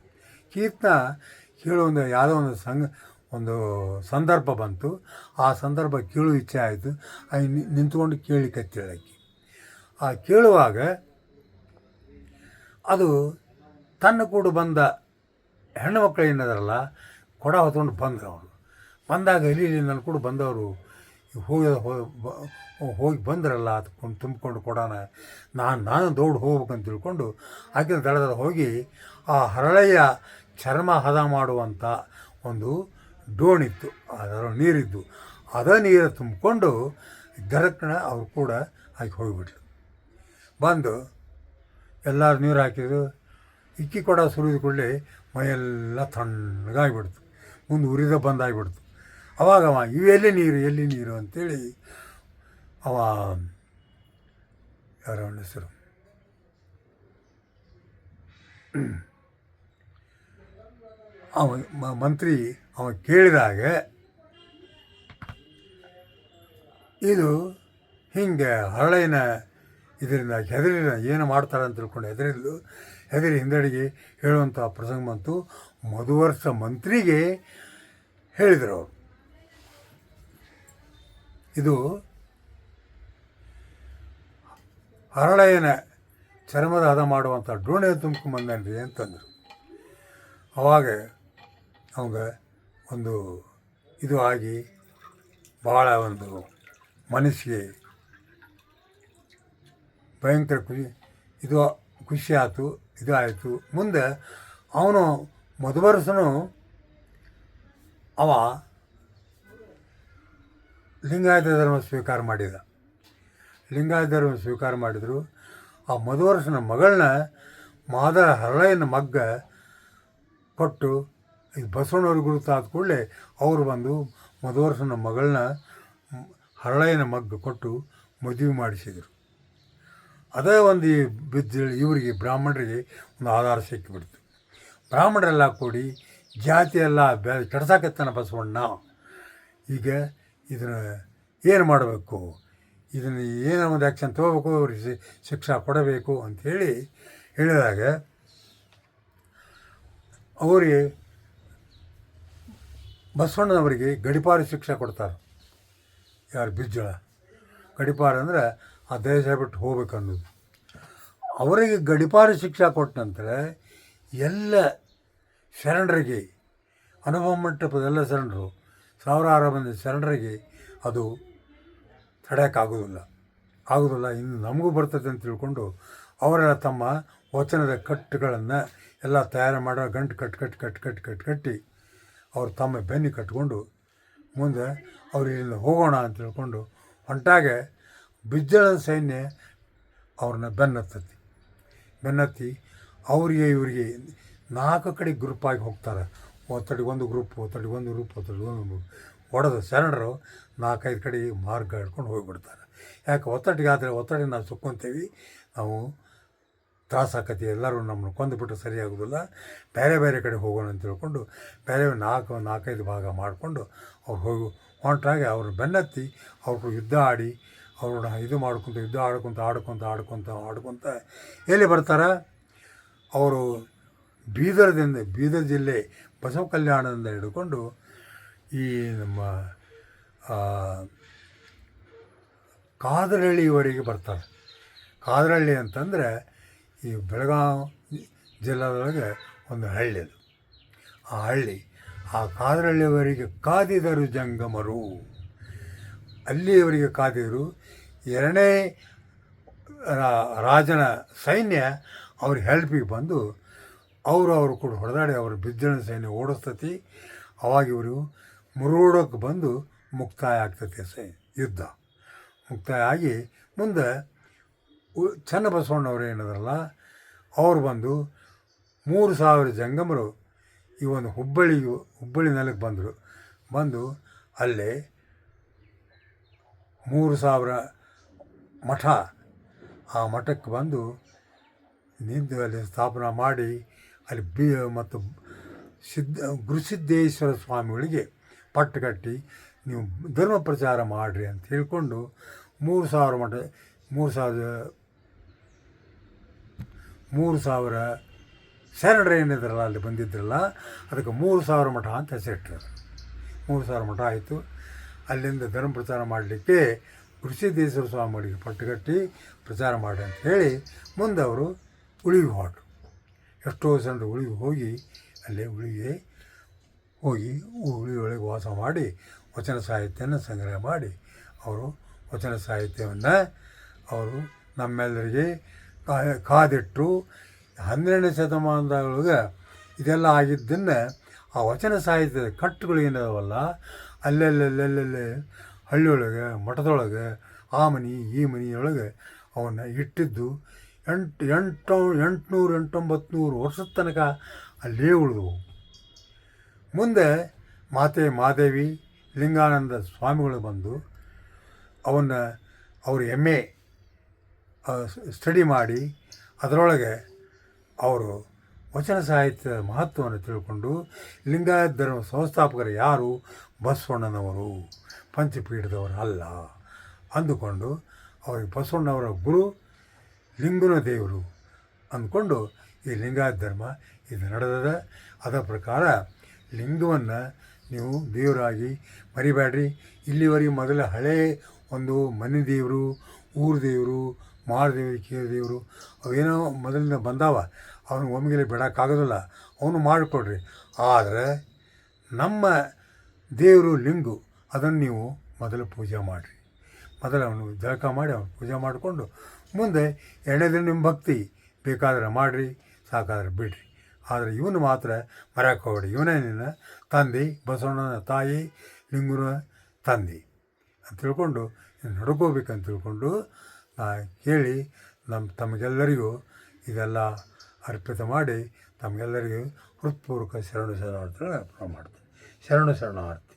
ಕೀರ್ತನ ಕೇಳೋ ಯಾವುದೋ ಒಂದು ಸಂದರ್ಭ ಬಂತು. ಆ ಸಂದರ್ಭ ಕೇಳು ಇಚ್ಛೆ ಆಯಿತು. ನಿಂತ್ಕೊಂಡು ಕೇಳಿಕತ್ತೇಳಕ್ಕೆ. ಆ ಕೇಳುವಾಗ ಅದು ತನ್ನ ಕೂಡ ಬಂದ ಹೆಣ್ಣು ಮಕ್ಕಳು ಏನದಾರಲ್ಲ ಕೊಡ ಹೊತ್ಕೊಂಡು ಬಂದರು. ಅವರು ಬಂದಾಗ ಇಲ್ಲಿ ನನ್ನ ಕೂಡ ಬಂದವರು ಹೋಗಿ ಬಂದ್ರಲ್ಲ ಅದಕ್ಕೊಂಡು ತುಂಬಿಕೊಂಡು ಕೊಡೋಣ, ನಾನು ದೌಡ್ ಹೋಗ್ಬೇಕಂತ ತಿಳ್ಕೊಂಡು ಆಕಿನ ದಡದ ಹೋಗಿ ಆ ಹರಳೆಯ ಚರ್ಮ ಹದ ಮಾಡುವಂಥ ಒಂದು ಡೋಣಿತ್ತು, ಅದರ ನೀರಿದ್ದು, ನೀರು ತುಂಬಿಕೊಂಡು ಗರಕ್ಕಣ ಅವ್ರು ಕೂಡ ಆಕೆ ಹೋಗಿಬಿಟ್ರು. ಬಂದು ಎಲ್ಲರೂ ನೀರು ಹಾಕಿದ್ರು. ಇಕ್ಕಿ ಕೊಡ ಸುರಿದ ಕೂಡಲೇ ಮೈಯೆಲ್ಲ ತಣ್ಣಗಾಗಿಬಿಡ್ತು, ಮುಂದೆ ಉರಿದ ಬಂದಾಗಿಬಿಡ್ತು. ಅವಾಗ ಎಲ್ಲಿ ನೀರು ಅಂತೇಳಿ ಅವ ಯಾರ ಅವನ ಹೆಸರು ಮಂತ್ರಿ ಅವ ಕೇಳಿದಾಗ ಇದು ಹಿಂಗೆ ಹರಳೆನ ಇದರಿಂದ ಹೆದರಿನ ಏನು ಮಾಡ್ತಾರೆ ಅಂತ ತಿಳ್ಕೊಂಡು ಹೆದರಿ ಹಿಂದಡಿಗೆ ಹೇಳುವಂಥ ಪ್ರಸಂಗ ಬಂತು. ಮಧುವರ್ಷ ಮಂತ್ರಿಗೆ ಹೇಳಿದರು ಅವರು. ಇದು ಹರಳೆಯನ ಚರ್ಮದ ಹದ ಮಾಡುವಂಥ ಡೋಣೆ ತುಂಬ್ಕೊಂಬಂದನ್ರಿ ಅಂತಂದರು. ಅವಾಗ ಅವಂಗ ಒಂದು ಇದು ಆಗಿ ಭಾಳ ಒಂದು ಮನಸ್ಸಿಗೆ ಭಯಂಕರ ಖುಷಿ ಆಯಿತು. ಇದು ಆಯಿತು. ಮುಂದೆ ಅವನು ಮಧುವರ್ಷನು ಅವ ಲಿಂಗಾಯತ ಧರ್ಮ ಸ್ವೀಕಾರ ಮಾಡಿದ. ಲಿಂಗಾಯತ ಧರ್ಮ ಸ್ವೀಕಾರ ಮಾಡಿದರು. ಆ ಮಧುವರ್ಷನ ಮಗಳನ್ನ ಹರಳೆಯನ ಮಗ್ಗ ಕೊಟ್ಟು ಇದು ಬಸವಣ್ಣವ್ರಿಗೆ ಗುರುತಾದ ಕೂಡಲೇ ಅವರು ಬಂದು ಮಧುವರ್ಷನ ಮಗಳನ್ನ ಹರಳೆಯನ ಮಗ್ಗ ಕೊಟ್ಟು ಮದುವೆ ಮಾಡಿಸಿದರು. ಅದೇ ಒಂದು ಇವರಿಗೆ ಬ್ರಾಹ್ಮಣರಿಗೆ ಒಂದು ಆಧಾರ ಸಿಕ್ಕಿಬಿಡ್ತು. ಬ್ರಾಹ್ಮಣರೆಲ್ಲ ಕೂಡಿ ಜಾತಿ ಎಲ್ಲ ಕೆಡ್ಸಾಕತ್ತಾನ ಬಸವಣ್ಣ. ಈಗ ಇದನ್ನು ಏನು ಮಾಡಬೇಕು, ಇದನ್ನು ಏನೋ ಒಂದು ಆ್ಯಕ್ಷನ್ ತೊಗೋಬೇಕು, ಅವ್ರಿಗೆ ಶಿಕ್ಷೆ ಕೊಡಬೇಕು ಅಂಥೇಳಿ ಹೇಳಿದಾಗ ಅವರಿಗೆ ಬಸವಣ್ಣನವರಿಗೆ ಗಡಿಪಾರ ಶಿಕ್ಷೆ ಕೊಡ್ತಾರೆ. ಯಾರು ಬಿಜ್ಜಳ ಗಡಿಪಾರ ಅಂದರೆ ಆ ದೇಶ ಬಿಟ್ಟು ಹೋಗ್ಬೇಕು ಅನ್ನೋದು. ಅವರಿಗೆ ಗಡಿಪಾರ ಶಿಕ್ಷೆ ಕೊಟ್ಟ ನಂತರ ಎಲ್ಲ ಶರಣರಿಗೆ ಅನುಭವ ಮಂಟಪದ ಎಲ್ಲ ಶರಣರು ಸಾವಿರಾರು ಮಂದಿ ಶರಣರಿಗೆ ಅದು ಆಗೋದಿಲ್ಲ. ಇನ್ನು ನಮಗೂ ಬರ್ತದೆ ಅಂತ ತಿಳ್ಕೊಂಡು ಅವರೆಲ್ಲ ತಮ್ಮ ವಚನದ ಕಟ್ಟುಗಳನ್ನು ಎಲ್ಲ ತಯಾರು ಮಾಡೋ ಗಂಟು ಕಟ್ಟಿ ಅವ್ರು ತಮ್ಮ ಬೆನ್ನಿ ಕಟ್ಕೊಂಡು ಮುಂದೆ ಅವ್ರು ಇಲ್ಲಿಂದ ಹೋಗೋಣ ಅಂತ ತಿಳ್ಕೊಂಡು ಹೊಂಟಾಗೆ ಬಿಜ್ಜಳದ ಸೈನ್ಯ ಅವ್ರನ್ನ ಬೆನ್ನತ್ತಿ ಇವರಿಗೆ 4 ಕಡೆ ಗ್ರೂಪಾಗಿ ಹೋಗ್ತಾರೆ. ಒತ್ತಡಿಗೊಂದು ಗ್ರೂಪ್ ಹೊಡೆದ ಶರಣರು 4-5 ಕಡೆ ಮಾರ್ಗ ಹಿಡ್ಕೊಂಡು ಹೋಗಿಬಿಡ್ತಾರೆ. ಯಾಕೆ ಒತ್ತಡಿಗೆ ನಾವು ಸುಕ್ಕೊಂತೀವಿ, ನಾವು ತ್ರಾಸಾಕತಿ, ಎಲ್ಲರೂ ನಮ್ಮನ್ನು ಕೊಂದುಬಿಟ್ಟು ಸರಿಯಾಗೋದಿಲ್ಲ, ಬೇರೆ ಕಡೆ ಹೋಗೋಣ ಅಂತ ತಿಳ್ಕೊಂಡು ಬೇರೆ 4-5 ಭಾಗ ಮಾಡಿಕೊಂಡು ಅವ್ರು ಹೊಂಟಾಗೆ ಅವ್ರನ್ನ ಬೆನ್ನತ್ತಿ ಅವ್ರು ಯುದ್ಧ ಆಡಿ ಅವ್ರನ್ನ ಇದು ಆಡ್ಕೊತ ಎಲ್ಲಿ ಬರ್ತಾರೆ ಅವರು ಬೀದರ್ ಜಿಲ್ಲೆ ಬಸವ ಕಲ್ಯಾಣದಿಂದ ಹಿಡ್ಕೊಂಡು ಈ ನಮ್ಮ ಕಾದರಹಳ್ಳಿವರೆಗೆ ಬರ್ತಾರೆ. ಕಾದರಹಳ್ಳಿ ಅಂತಂದರೆ ಈ ಬೆಳಗಾವಿ ಜಿಲ್ಲೆಯೊಳಗೆ ಒಂದು ಹಳ್ಳಿ ಅದು. ಆ ಕಾದರಹಳ್ಳಿಯವರೆಗೆ ಕಾದಿದರು ಜಂಗಮರು. ಅಲ್ಲಿಯವರೆಗೆ ಕಾದಿದ್ರು. 2ನೇ ರಾಜನ ಸೈನ್ಯ ಅವ್ರ ಹೆಲ್ಪಿಗೆ ಬಂದು ಅವರು ಕೂಡ ಹೊಡೆದಾಡಿ ಅವ್ರ ಬಿಜ್ಜಳ ಸೈನ್ಯ ಓಡಿಸ್ತತಿ. ಅವಾಗ ಇವರು ಮುರುಡೋಕ್ಕೆ ಬಂದು ಮುಕ್ತಾಯ ಆಗ್ತತಿ. ಯುದ್ಧ ಮುಕ್ತಾಯ ಆಗಿ ಮುಂದೆ ಚನ್ನಬಸವಣ್ಣವ್ರು ಏನದಲ್ಲ ಅವ್ರು ಬಂದು 3000 ಜಂಗಮರು ಈ ಒಂದು ಹುಬ್ಬಳ್ಳಿ ನೆಲಕ್ಕೆ ಬಂದು ಅಲ್ಲೇ 3000 ಮಠ, ಆ ಮಠಕ್ಕೆ ಬಂದು ನಿಂತು ಅಲ್ಲಿ ಸ್ಥಾಪನೆ ಮಾಡಿ ಅಲ್ಲಿ ಮತ್ತು ಗುರುಸಿದ್ದೇಶ್ವರ ಸ್ವಾಮಿಗಳಿಗೆ ಪಟ್ಟು ಕಟ್ಟಿ ನೀವು ಧರ್ಮ ಪ್ರಚಾರ ಮಾಡಿರಿ ಅಂತ ಹೇಳ್ಕೊಂಡು 3000 ಮಠ 3000 ಶರಣರು ಏನಿದ್ರಲ್ಲ ಅಲ್ಲಿ ಬಂದಿದ್ರಲ್ಲ ಅದಕ್ಕೆ 3000 ಮಠ ಅಂತ ಹೆಸರಿಟ್ಟರು. 3000 ಮಠ ಆಯಿತು. ಅಲ್ಲಿಂದ ಧರ್ಮ ಪ್ರಚಾರ ಮಾಡಲಿಕ್ಕೆ ಗುರುಸಿದ್ದೇಶ್ವರ ಸ್ವಾಮಿಗಳಿಗೆ ಪಟ್ಟುಗಟ್ಟಿ ಪ್ರಚಾರ ಮಾಡಿ ಅಂತ ಹೇಳಿ ಮುಂದೆ ಅವರು ಉಳಿಗೆ ಹೊರಟರು. ಎಷ್ಟೋ ಜನರು ಉಳಿಗೆ ಹೋಗಿ ಅಲ್ಲೇ ಉಳಿಯೊಳಗೆ ವಾಸ ಮಾಡಿ ವಚನ ಸಾಹಿತ್ಯನ ಸಂಗ್ರಹ ಮಾಡಿ ಅವರು ವಚನ ಸಾಹಿತ್ಯವನ್ನು ಅವರು ನಮ್ಮೆಲ್ಲರಿಗೆ ಕಾದಿಟ್ಟರು. 12ನೇ ಶತಮಾನದೊಳಗೆ ಇದೆಲ್ಲ ಆಗಿದ್ದನ್ನು ಆ ವಚನ ಸಾಹಿತ್ಯದ ಕಟ್ಟುಗಳು ಏನದವಲ್ಲ ಅಲ್ಲೆಲ್ಲೆಲ್ಲೆಲ್ಲೆಲ್ಲೇ ಹಳ್ಳಿಯೊಳಗೆ ಮಠದೊಳಗೆ ಆ ಮನೆ ಈ ಮನೆಯೊಳಗೆ ಅವನ್ನ ಇಟ್ಟಿದ್ದು 800-900 ವರ್ಷದ ತನಕ ಅಲ್ಲೇ ಉಳಿದವು. ಮುಂದೆ ಮಾದೇವಿ ಲಿಂಗಾನಂದ ಸ್ವಾಮಿಗಳು ಬಂದು ಅವ್ರ ಎಮ್ಮೆ ಸ್ಟಡಿ ಮಾಡಿ ಅದರೊಳಗೆ ಅವರು ವಚನ ಸಾಹಿತ್ಯದ ಮಹತ್ವವನ್ನು ತಿಳ್ಕೊಂಡು ಲಿಂಗಾಯತ ಧರ್ಮ ಸಂಸ್ಥಾಪಕರು ಯಾರು, ಬಸವಣ್ಣನವರು, ಪಂಚಪೀಠದವರು ಅಲ್ಲ ಅಂದುಕೊಂಡು ಅವ್ರಿಗೆ ಬಸವಣ್ಣವರ ಗುರು ಲಿಂಗನ ದೇವರು ಅಂದ್ಕೊಂಡು ಈ ಲಿಂಗಾಯತ ಧರ್ಮ ಇದು ನಡೆದದ. ಅದರ ಪ್ರಕಾರ ಲಿಂಗವನ್ನು ನೀವು ದೇವರಾಗಿ ಮರಿಬೇಡ್ರಿ. ಇಲ್ಲಿವರೆಗೆ ಮೊದಲ ಹಳೇ ಒಂದು ಮನೆ ದೇವರು, ಊರು ದೇವರು, ಮಾರದೇವರು, ಕೇರು ದೇವರು ಅವೇನೋ ಮೊದಲಿಂದ ಬಂದಾವ. ಅವನು ಒಮ್ಮೆಲೆ ಬಿಡೋಕ್ಕಾಗೋದಿಲ್ಲ, ಅವನು ಮಾಡಿಕೊಡ್ರಿ. ಆದರೆ ನಮ್ಮ ದೇವರು ಲಿಂಗು ಅದನ್ನು ನೀವು ಮೊದಲು ಪೂಜೆ ಮಾಡಿರಿ. ಮೊದಲು ಅವನು ಜಳಕ ಮಾಡಿ ಅವನು ಪೂಜೆ ಮಾಡಿಕೊಂಡು ಮುಂದೆ ಎರಡನೇ ನಿಮ್ಮ ಭಕ್ತಿ ಬೇಕಾದ್ರೆ ಮಾಡಿರಿ, ಸಾಕಾದ್ರೆ ಬಿಡ್ರಿ. ಆದರೆ ಇವನು ಮಾತ್ರ ಮರೆಯೋಕೆ ಹೋಗ್ಬೇಡಿ. ಇವನೇ ನಿನ್ನ ತಂದೆ, ಬಸವಣ್ಣನ ತಾಯಿ, ಲಿಂಗನ ತಂದೆ ಅಂತ ತಿಳ್ಕೊಂಡು ನಡ್ಕೋಬೇಕಂತ ತಿಳ್ಕೊಂಡು ಹೇಳಿ ತಮಗೆಲ್ಲರಿಗೂ ಇದೆಲ್ಲ ಅರ್ಪಿತ ಮಾಡಿ ತಮಗೆಲ್ಲರಿಗೂ ಹೃತ್ಪೂರ್ವಕ ಶರಣು ಶರಣಾರ್ಥಿ ಮಾಡ್ತೀನಿ. ಶರಣು ಶರಣಾರ್ಥಿ.